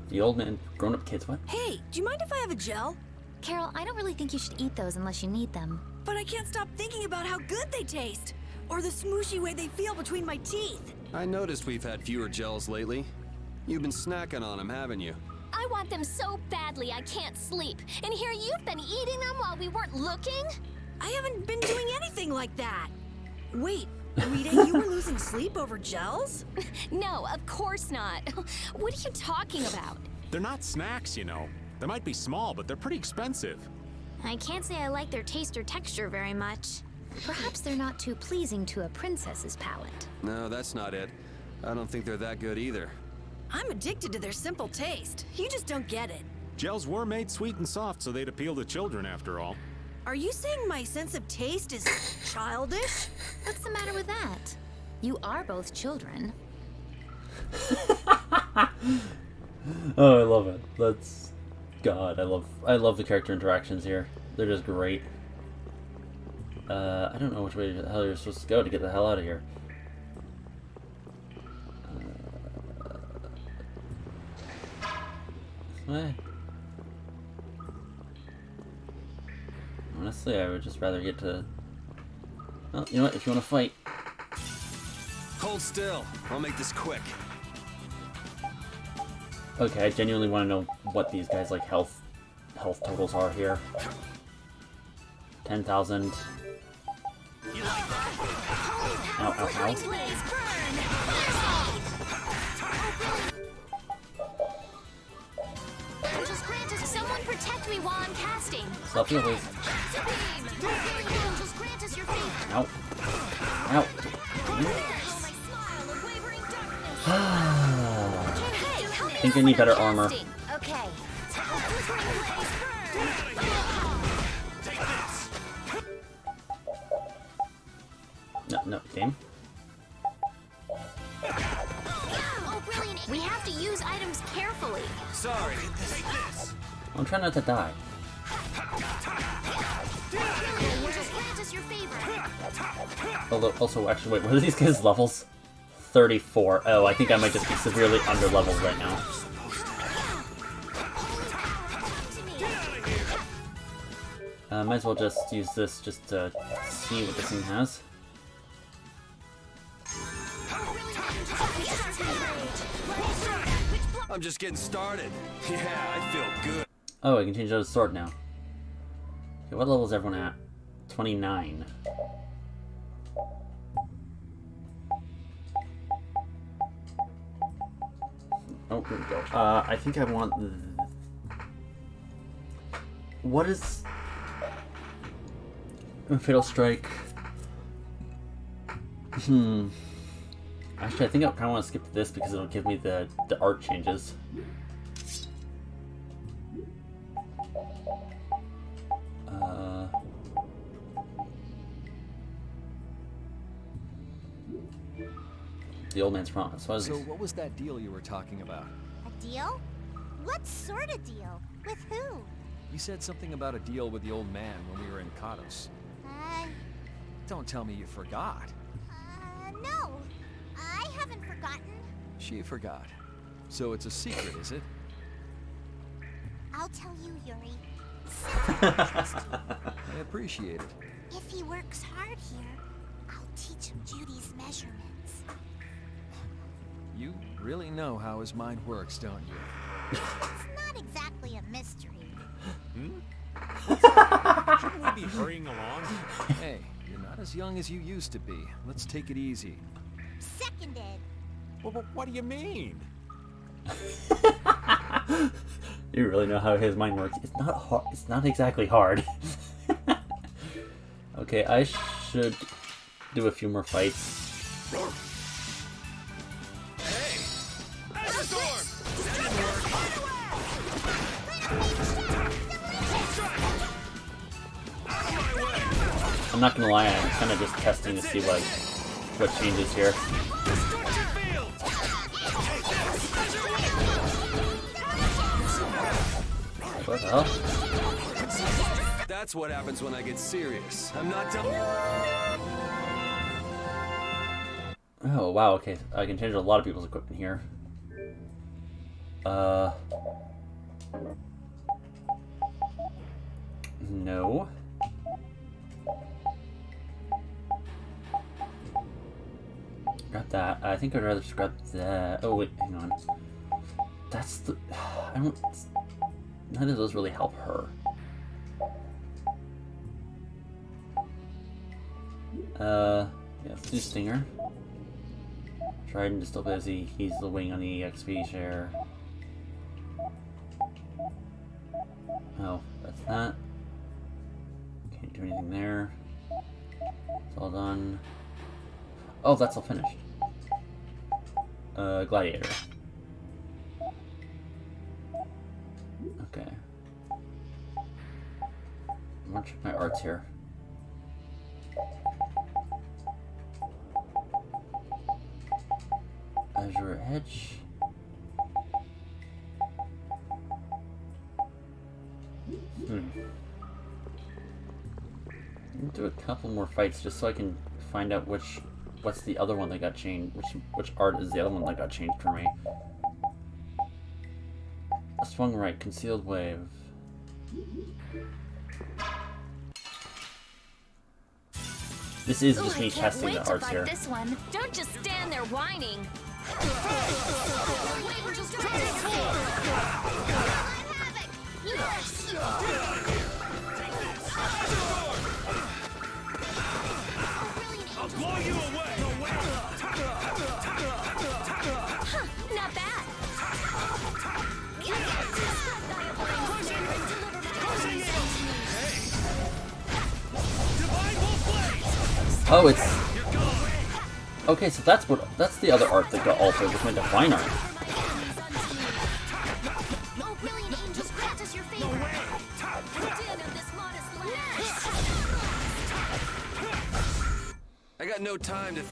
The old man, grown-up kids, what? Hey, do you mind if I have a gel? Carol, I don't really think you should eat those unless you need them. But I can't stop thinking about how good they taste. Or the smooshy way they feel between my teeth. I noticed we've had fewer gels lately. You've been snacking on them, haven't you? I want them so badly I can't sleep. And here you've been eating them while we weren't looking? I haven't been doing anything like that. Wait, Rita, you were losing sleep over gels? No, of course not. What are you talking about? They're not snacks, you know. They might be small, but they're pretty expensive. I can't say I like their taste or texture very much. Perhaps they're not too pleasing to a princess's palate. No, that's not it. I don't think they're that good either. I'm addicted to their simple taste. You just don't get it. Gels were made sweet and soft, so they'd appeal to children after all. Are you saying my sense of taste is childish? What's the matter with that? You are both children. Oh, I love it. That's God. I love the character interactions here. They're just great. I don't know which way the hell you're supposed to go to get the hell out of here. This way? Honestly, I would just rather get to... Oh, you know what? If you want to fight... Hold still. I'll make this quick. Okay, I genuinely want to know what these guys' like health totals are here. 10,000. Ow, ow, ow. Someone protect me while I'm casting. Stop here, please. Ow. Ow. I think I need better armor. Okay. No, game. Oh, brilliant. We have to use items carefully. Sorry. Take this. I'm trying not to die. Although, also, actually, wait, what are these guys' levels? 34. Oh, I think I might just be severely under-leveled right now. Might as well just use this just to see what this thing has. I'm just getting started. Yeah, I feel good. Oh, I can change out his sword now. Okay, what level is everyone at? 29. Oh, here we go. I think I want... What is... Fatal Strike? Actually, I think I kind of want to skip this because it'll give me the art changes. The Old Man's Promise. So what was that deal you were talking about? A deal? What sort of deal? With who? You said something about a deal with the old man when we were in Kados. Don't tell me you forgot. No. I haven't forgotten. She forgot. So it's a secret, is it? I'll tell you, Yuri. I appreciate it. If he works hard here, I'll teach him Judy's measurements. You really know how his mind works, don't you? It's not exactly a mystery. Shouldn't we be hurrying along? Hey, you're not as young as you used to be. Let's take it easy. Seconded. Well, what do you mean? You really know how his mind works. It's not hard. It's not exactly hard. Okay, I should do a few more fights. I'm not gonna lie, I'm kind of just testing to see what changes here. What the hell? That's what happens when I get serious. I'm not done. Oh wow, okay. I can change a lot of people's equipment here. No. Grab that. I think I'd rather just grab that. Oh wait, hang on. That's the... I don't... None of those really help her. Yeah, let's do Stinger. Trident is still busy. He's the wing on the XP share. Oh, that's that. Can't do anything there. It's all done. Oh, that's all finished. Gladiator. Okay. I'm gonna check my arts here. Azure Edge. Do a couple more fights just so I can find out what's the other one that got changed. Which art is the other one that got changed for me? Swung right, concealed wave. This is just me testing the arts here. This one. Don't just stand there whining. I'll blow you away. Huh, not bad. Oh, it's... Okay, so that's the other art that got altered with my Divine Art. I got no time to...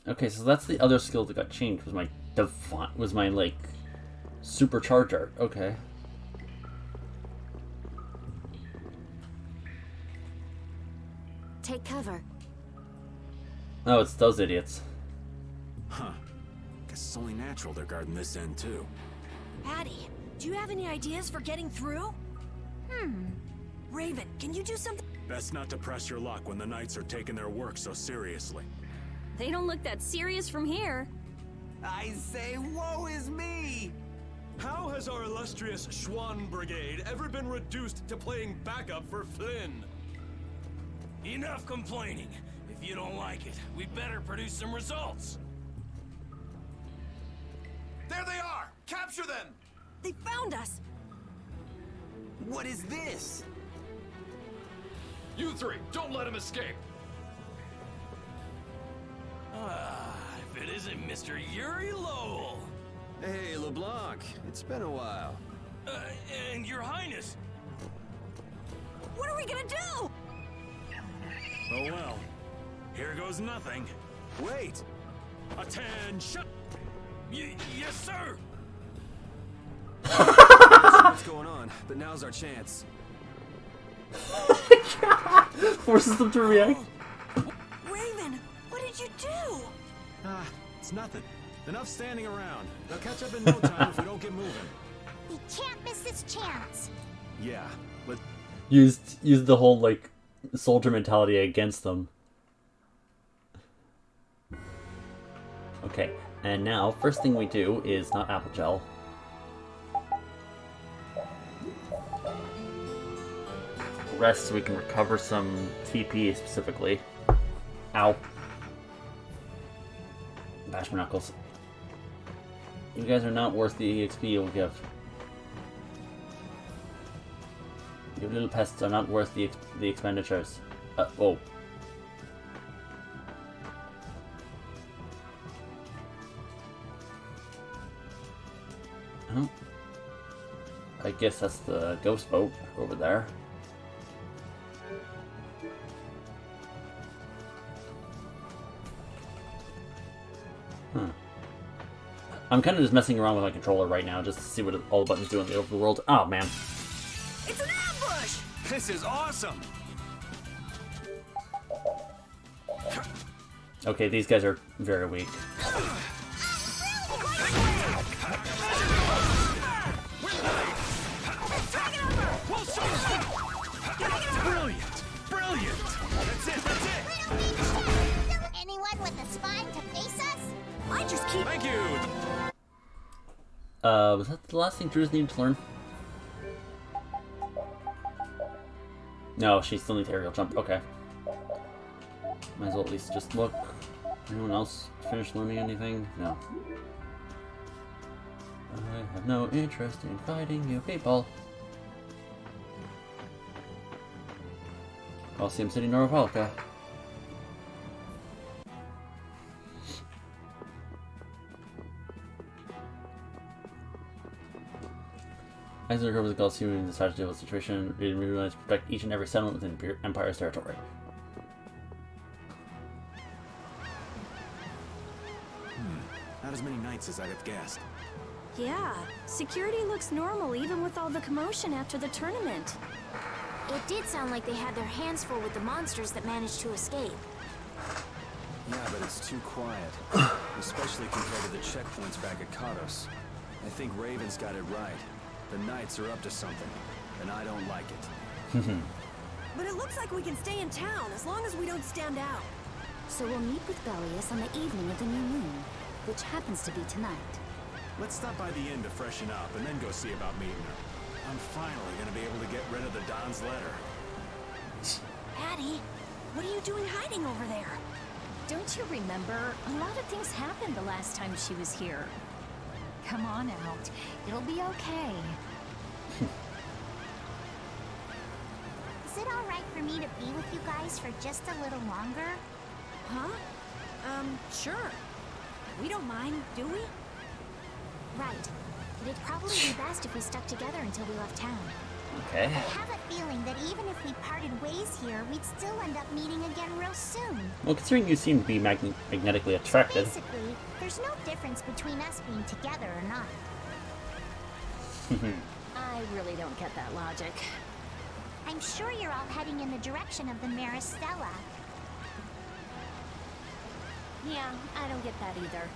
Okay, so that's the other skill that got changed, was my like, supercharge art. Okay. Take cover. Oh, it's those idiots. Huh. Guess it's only natural they're guarding this end, too. Patty, do you have any ideas for getting through? Raven, can you do something? Best not to press your luck when the Knights are taking their work so seriously. They don't look that serious from here. I say, woe is me! How has our illustrious Schwann Brigade ever been reduced to playing backup for Flynn? Enough complaining. If you don't like it, we better produce some results. There they are! Capture them! They found us! What is this? You three, don't let him escape! Ah, if it isn't Mr. Yuri Lowell! Hey, LeBlanc, it's been a while. And Your Highness! What are we gonna do? Oh well. Here goes nothing. Wait! Attention! Yes, sir! What's going on, but now's our chance. Forces them to react. Raven, what did you do? Ah, it's nothing. Enough standing around. They'll catch up in no time if we don't get moving. We can't miss this chance. Yeah, but Used the whole like soldier mentality against them. Okay, and now first thing we do is not apple gel. Rest so we can recover some TP specifically. Ow. Bash my knuckles. You guys are not worth the EXP you'll give. You little pests are not worth the expenditures. Oh. Oh. I guess that's the ghost boat over there. Huh. I'm kind of just messing around with my controller right now just to see what all the buttons do in the overworld. Oh, man. It's an ambush! This is awesome! Okay, these guys are very weak. Brilliant! Brilliant! That's it! Anyone with a spine to face us? I just keep... Thank you! Was that the last thing Drew's needed to learn? No, she still needs aerial jump. Okay. Might as well at least just look. Anyone else finish learning anything? No. I have no interest in fighting you people. Coliseum City, Norapolka. As the recover the Coliseum decided to deal with the situation, we realized to protect each and every settlement within Empire's territory. Not as many Knights as I'd have guessed. Yeah, security looks normal even with all the commotion after the tournament. It did sound like they had their hands full with the monsters that managed to escape. Yeah, but it's too quiet. Especially compared to the checkpoints back at Kados. I think Raven's got it right. The Knights are up to something, and I don't like it. But it looks like we can stay in town as long as we don't stand out. So we'll meet with Bellius on the evening of the new moon, which happens to be tonight. Let's stop by the inn to freshen up and then go see about meeting her. I'm finally gonna be able to get rid of the Don's letter. Patty, what are you doing hiding over there? Don't you remember? A lot of things happened the last time she was here. Come on out. It'll be okay. Is it alright for me to be with you guys for just a little longer? Huh? Sure. We don't mind, do we? Right. It'd probably be best if we stuck together until we left town. Okay. I have a feeling that even if we parted ways here, we'd still end up meeting again real soon. Well, considering you seem to be magnetically attracted. Basically, there's no difference between us being together or not. I really don't get that logic. I'm sure you're all heading in the direction of the Maristella. Yeah, I don't get that either.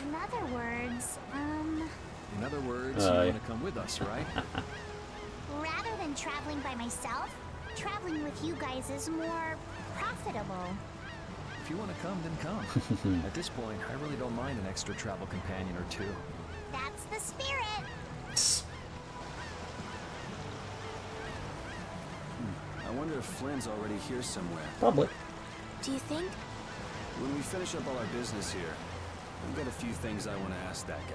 In other words, In other words, you want to come with us, right? rather than traveling by myself, traveling with you guys is more profitable. If you want to come, then come. At this point, I really don't mind an extra travel companion or two. That's the spirit. I wonder if Flynn's already here somewhere. Probably. Do you think? When we finish up all our business here, I've got a few things I want to ask that guy.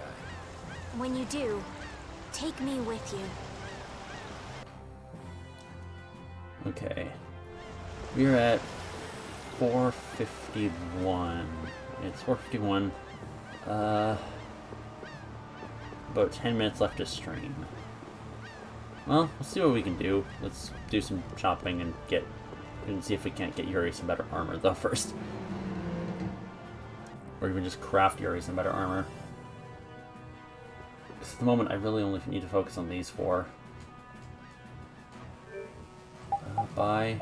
When you do, take me with you. Okay. We're at 4:51. It's 4:51. About 10 minutes left to stream. Well, we'll see what we can do. Let's do some shopping and see if we can't get Yuri some better armor though first. Or even just craft Yuri some better armor. Because at the moment I really only need to focus on these four. Buy.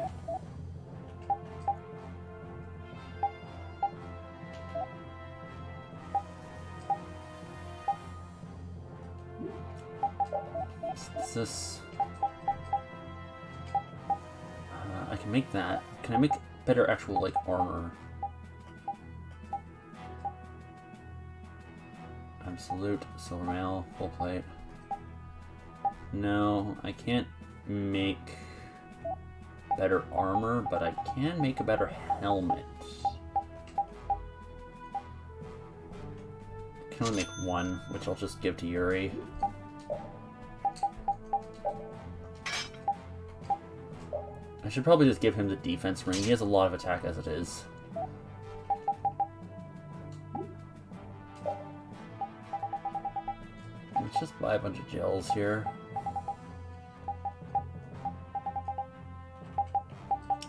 What's this? I can make that. Can I make better actual, like, armor? Absolute, silver mail, full plate. No, I can't make better armor, but I can make a better helmet. I can only make one, which I'll just give to Yuri. I should probably just give him the defense ring. He has a lot of attack as it is. Let's just buy a bunch of gels here.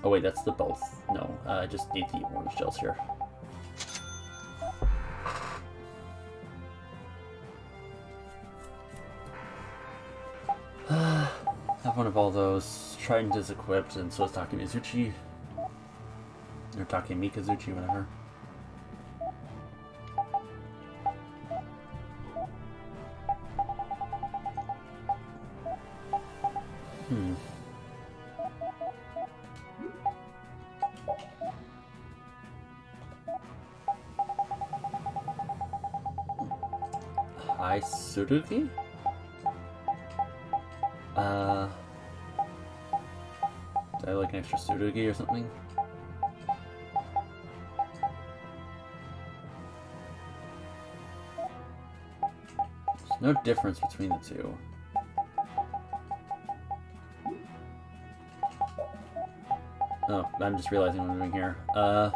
Oh wait, that's the both. No, I just need the orange gels here. Have one of all those. Trident is equipped, and so is Takemizuchi. Or Takemikazuchi, whatever. Hi, Surugi? Do I have like an extra Surugi or something? There's no difference between the two. Oh, I'm just realizing what I'm doing here. I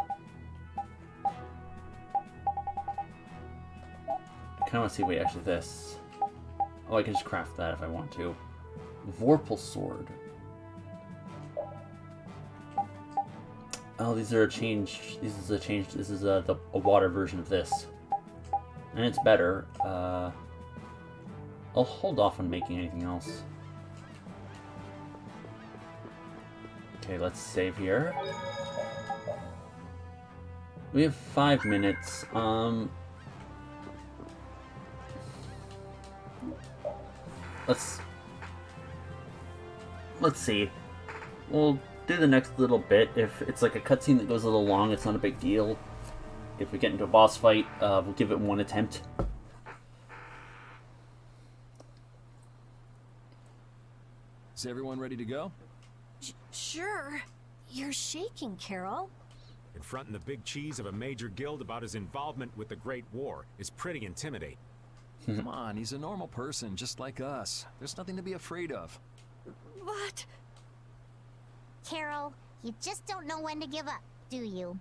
kind of want to see, wait, actually this. Oh, I can just craft that if I want to. Vorpal sword. Oh, these are a change. This is a change. This is a water version of this, and it's better. I'll hold off on making anything else. Okay, let's save here. We have 5 minutes. Let's see. We'll do the next little bit. If it's like a cutscene that goes a little long, it's not a big deal. If we get into a boss fight, we'll give it one attempt. Is everyone ready to go? Sure. You're shaking, Carol. Confronting the big cheese of a major guild about his involvement with the Great War is pretty intimidating. Come on, he's a normal person, just like us. There's nothing to be afraid of. What? Carol, you just don't know when to give up, do you?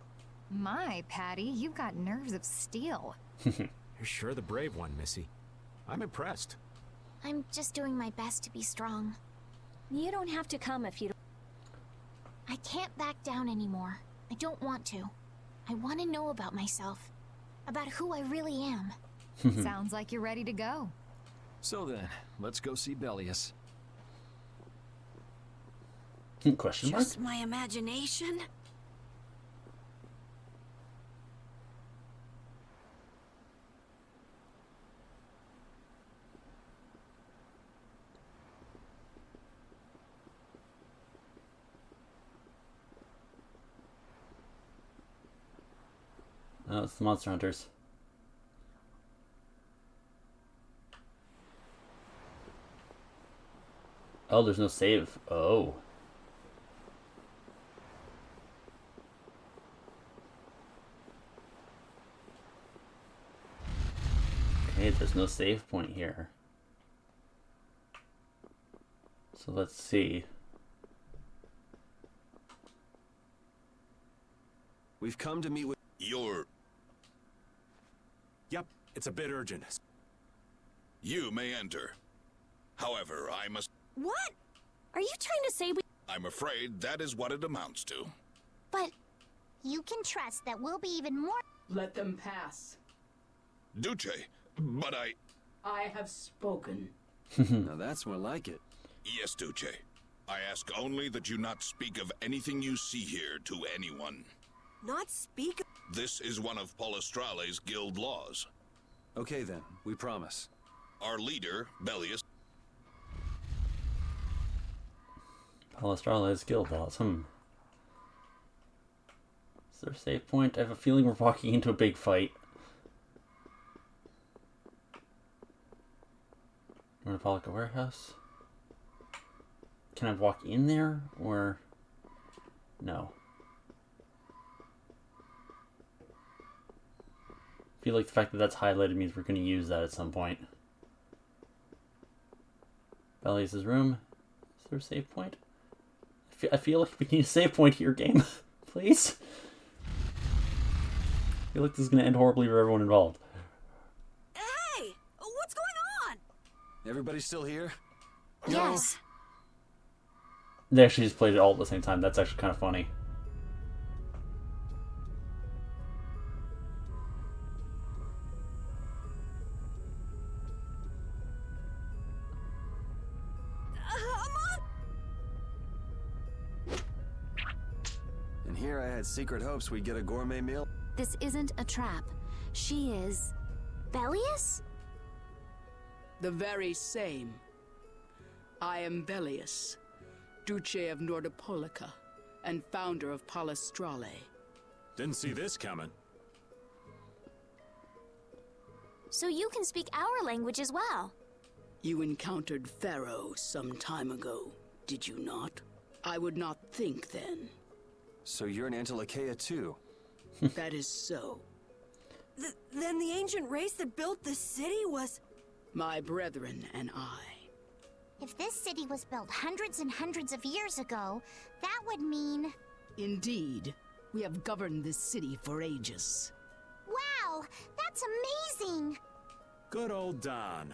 My, Patty, you've got nerves of steel. You're sure the brave one, Missy. I'm impressed. I'm just doing my best to be strong. You don't have to come if you don't. I can't back down anymore. I don't want to. I want to know about myself. About who I really am. Sounds like you're ready to go. So then, let's go see Bellius. Question mark? Just my imagination? Oh, it's the Monster Hunters. Oh, there's no save. Oh. Okay, there's no save point here. So let's see. We've come to meet with You're... Yep, it's a bit urgent. You may enter. However, I must... What? Are you trying to say we... I'm afraid that is what it amounts to. But you can trust that we'll be even more... Let them pass. Duce, but I have spoken. Now that's more like it. Yes, Duce. I ask only that you not speak of anything you see here to anyone. Not speak? This is one of Palestrale's guild laws. Okay then, we promise. Our leader, Bellius... Palestrale's guild laws. Is there a save point? I have a feeling we're walking into a big fight. Nordopolica warehouse. Can I walk in there or no? I feel like the fact that that's highlighted means we're going to use that at some point. Bellius' room. Is there a save point? I feel like we need a save point here, game. Please? I feel like this is going to end horribly for everyone involved. Hey! What's going on? Everybody still here? Yes. They actually just played it all at the same time. That's actually kind of funny. And here I had secret hopes we'd get a gourmet meal. This isn't a trap. She is... Bellius? The very same. I am Bellius, Duce of Nordopolica, and founder of Palestrale. Didn't see this coming. So you can speak our language as well. You encountered Pharaoh some time ago, did you not? I would not think then. So you're an Antilocheia too? That is so. Then the ancient race that built the city was... My brethren and I. If this city was built hundreds and hundreds of years ago, that would mean... Indeed. We have governed this city for ages. Wow! That's amazing! Good old Don.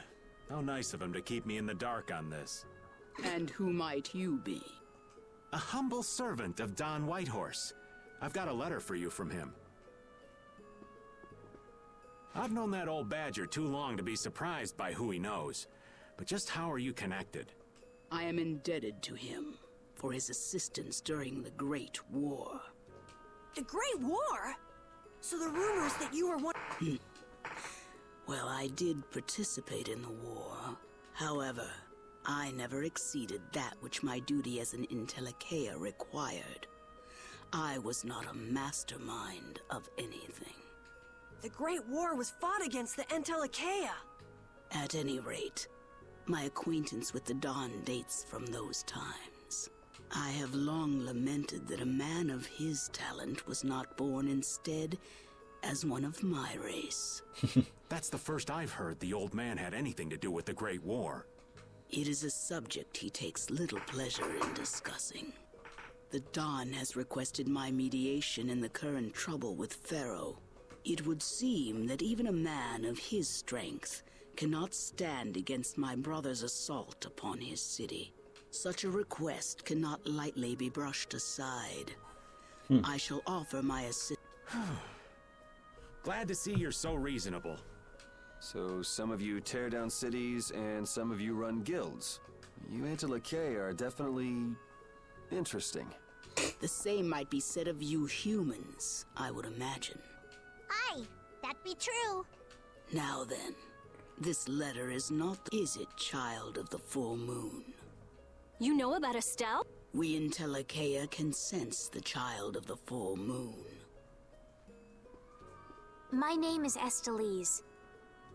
How nice of him to keep me in the dark on this. And who might you be? A humble servant of Don Whitehorse. I've got a letter for you from him. I've known that old badger too long to be surprised by who he knows. But just how are you connected? I am indebted to him for his assistance during the Great War. The Great War? So the rumors that you were one... Well, I did participate in the war. However, I never exceeded that which my duty as an Intellicheia required. I was not a mastermind of anything. The Great War was fought against the Entellicheia. At any rate, my acquaintance with the Don dates from those times. I have long lamented that a man of his talent was not born instead as one of my race. That's the first I've heard the old man had anything to do with the Great War. It is a subject he takes little pleasure in discussing. The Don has requested my mediation in the current trouble with Pharaoh. It would seem that even a man of his strength cannot stand against my brother's assault upon his city. Such a request cannot lightly be brushed aside. I shall offer my assistance. Glad to see you're so reasonable. So some of you tear down cities and some of you run guilds. You Antilocheia are definitely Interesting. The same might be said of you humans, I would imagine. Aye, that be true. Now then, this letter is not, is it, child of the full moon? You know about Estelle? We in Telekea can sense the child of the full moon. My name is Estelise.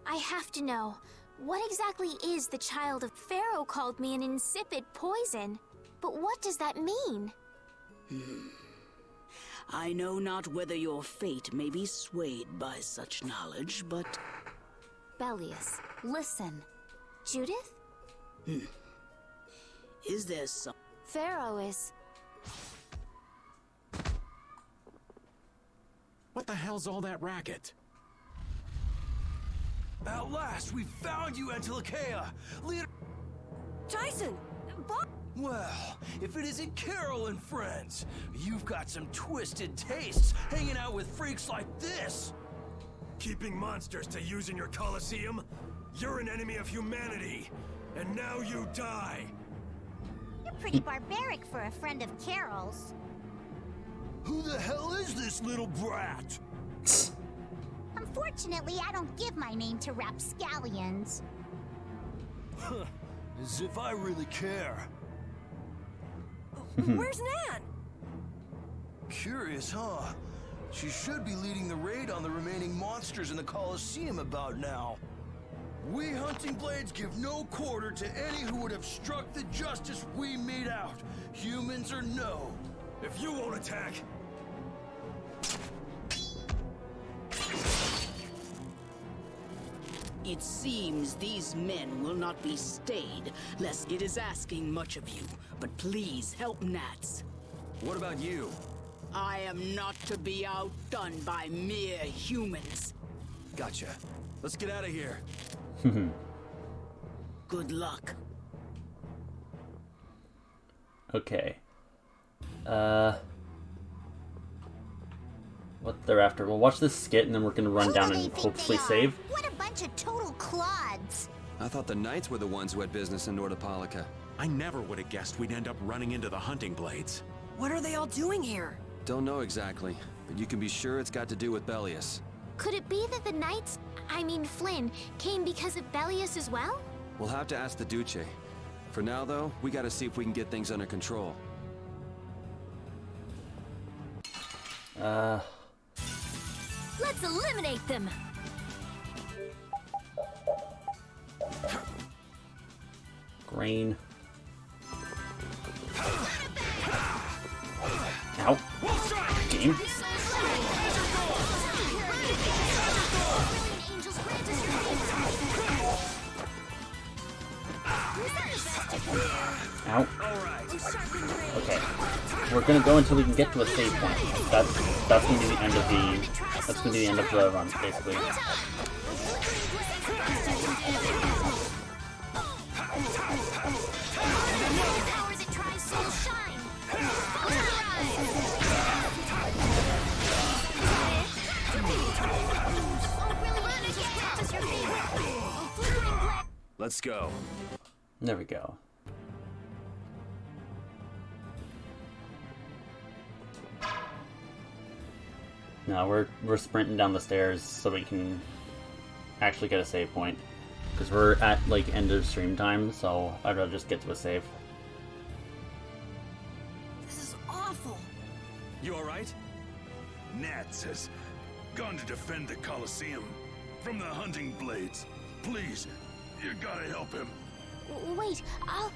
I have to know, what exactly is the child of Pharaoh called me an insipid poison? But what does that mean? I know not whether your fate may be swayed by such knowledge, but... Bellius, listen. Judith? Is there some... Pharaoh is... What the hell's all that racket? At last, we found you, Antilochea! Leader... Tyson! Bob! Well, if it isn't Carol and friends, you've got some twisted tastes hanging out with freaks like this! Keeping monsters to use in your Colosseum? You're an enemy of humanity, and now you die! You're pretty barbaric for a friend of Carol's. Who the hell is this little brat? Unfortunately, I don't give my name to rapscallions. As if I really care. Where's Nan? Curious, huh? She should be leading the raid on the remaining monsters in the Colosseum about now. We Hunting Blades give no quarter to any who would obstruct the justice we mete out, humans or no. If you won't attack... It seems these men will not be stayed, lest it is asking much of you. But please help Nats. What about you? I am not to be outdone by mere humans. Gotcha. Let's get out of here. Good luck. Okay. What they're after. We'll watch this skit and then we're gonna run down and hopefully save. What a bunch of total clods. I thought the Knights were the ones who had business in Nordopolica. I never would have guessed we'd end up running into the Hunting Blades. What are they all doing here? Don't know exactly, but you can be sure it's got to do with Bellius. Could it be that the Knights, I mean Flynn, came because of Bellius as well? We'll have to ask the Duce. For now, though, we gotta see if we can get things under control. Let's eliminate them! Grain. Ow. Game. Ow. Okay. We're gonna go until we can get to a save point. That's gonna be the end of the run, basically. Let's go. There we go. Now we're sprinting down the stairs so we can actually get a save point. Because we're at like end of stream time, so I'd rather just get to a save. This is awful. You alright? Nats has gone to defend the Colosseum from the Hunting Blades. Please, you gotta help him. Wait, I'll...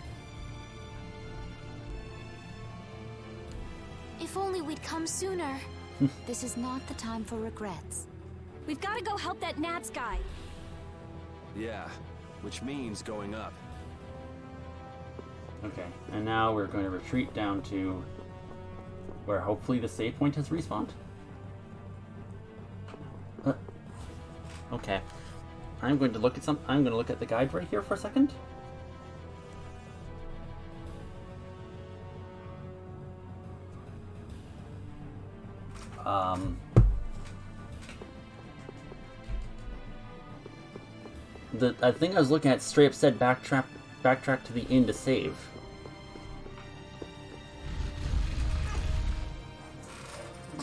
If only we'd come sooner. This is not the time for regrets. We've got to go help that Nats guy. Yeah, which means going up. Okay, and now we're going to retreat down to where hopefully the save point has respawned. Okay, I'm going to look at the guide right here for a second. I think I was looking at straight up said backtrack to the inn to save.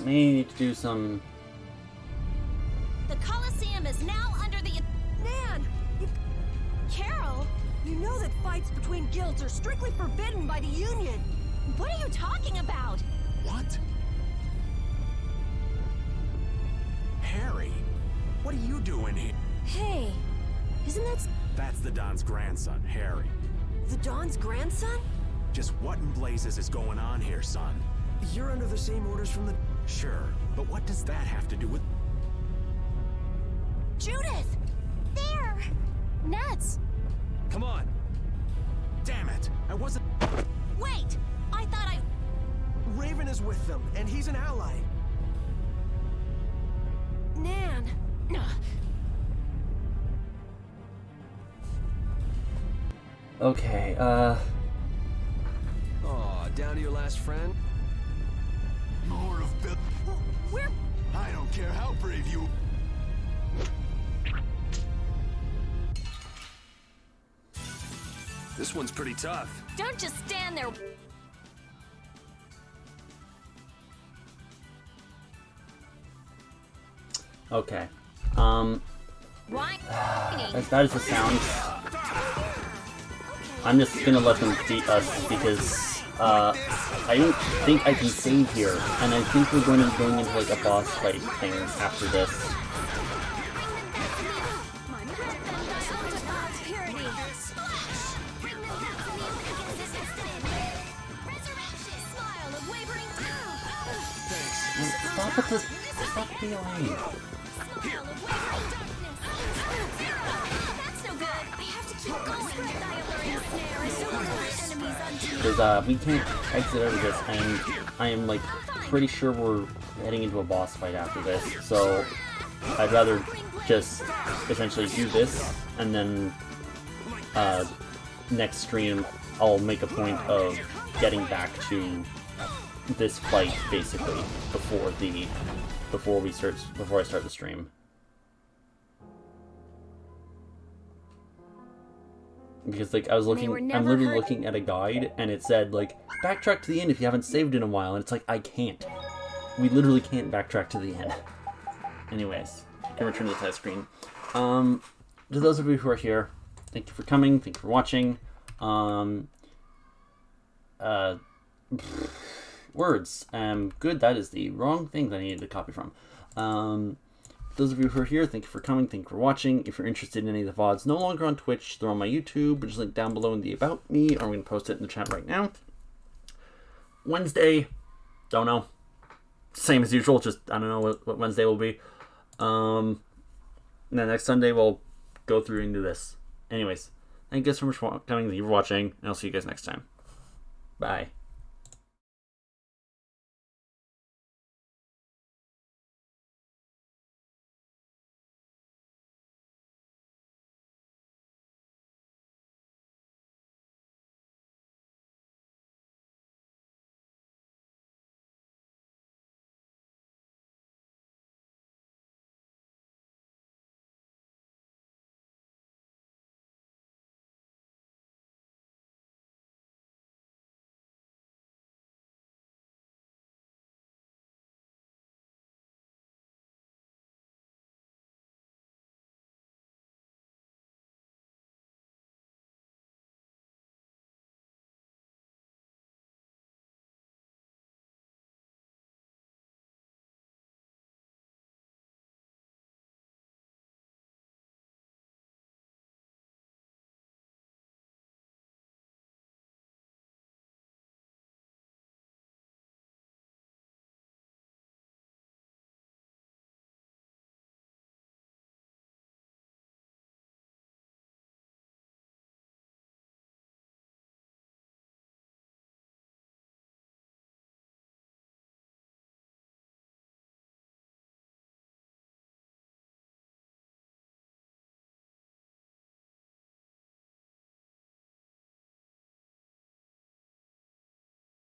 may need to do some... The Colosseum is now under the... Nan! Carol? You know that fights between guilds are strictly forbidden by the Union. What are you talking about? What? Harry, what are you doing here? Hey, isn't that... That's the Don's grandson, Harry. The Don's grandson? Just what in blazes is going on here, son? You're under the same orders from the... Sure, but what does that have to do with... Judith! There! Nuts! Come on! Damn it! I wasn't... Wait! I thought I... Raven is with them, and he's an ally. Nan! Okay, Aw, down to your last friend? More of Bill. We're... I don't care how brave you... This one's pretty tough. Don't just stand there... okay. Why? As bad as it sounds, I'm just gonna let them beat us because I don't think I can save here, and I think we're going to be going into like a boss fight thing after this. Stop with this! Stop being lame. Because we can't exit out of this, and I am like pretty sure we're heading into a boss fight after this, so I'd rather just essentially do this, and then next stream I'll make a point of getting back to this fight basically before I start the stream. Because like I was looking, I'm literally looking at a guide and it said like backtrack to the end if you haven't saved in a while, and it's like I can't. We literally can't backtrack to the end. Anyways, I can return to the test screen. To those of you who are here, thank you for coming. Thank you for watching. Words. Good. That is the wrong thing that I needed to copy from. Those of you who are here, thank you for coming, thank you for watching. If you're interested in any of the VODs no longer on Twitch, they're on my YouTube, which is linked down below in the About Me, or I'm going to post it in the chat right now. Wednesday, don't know. Same as usual, just I don't know what Wednesday will be. And then next Sunday we'll go through and do this. Anyways, thank you guys so much for coming, thank you for watching, and I'll see you guys next time. Bye.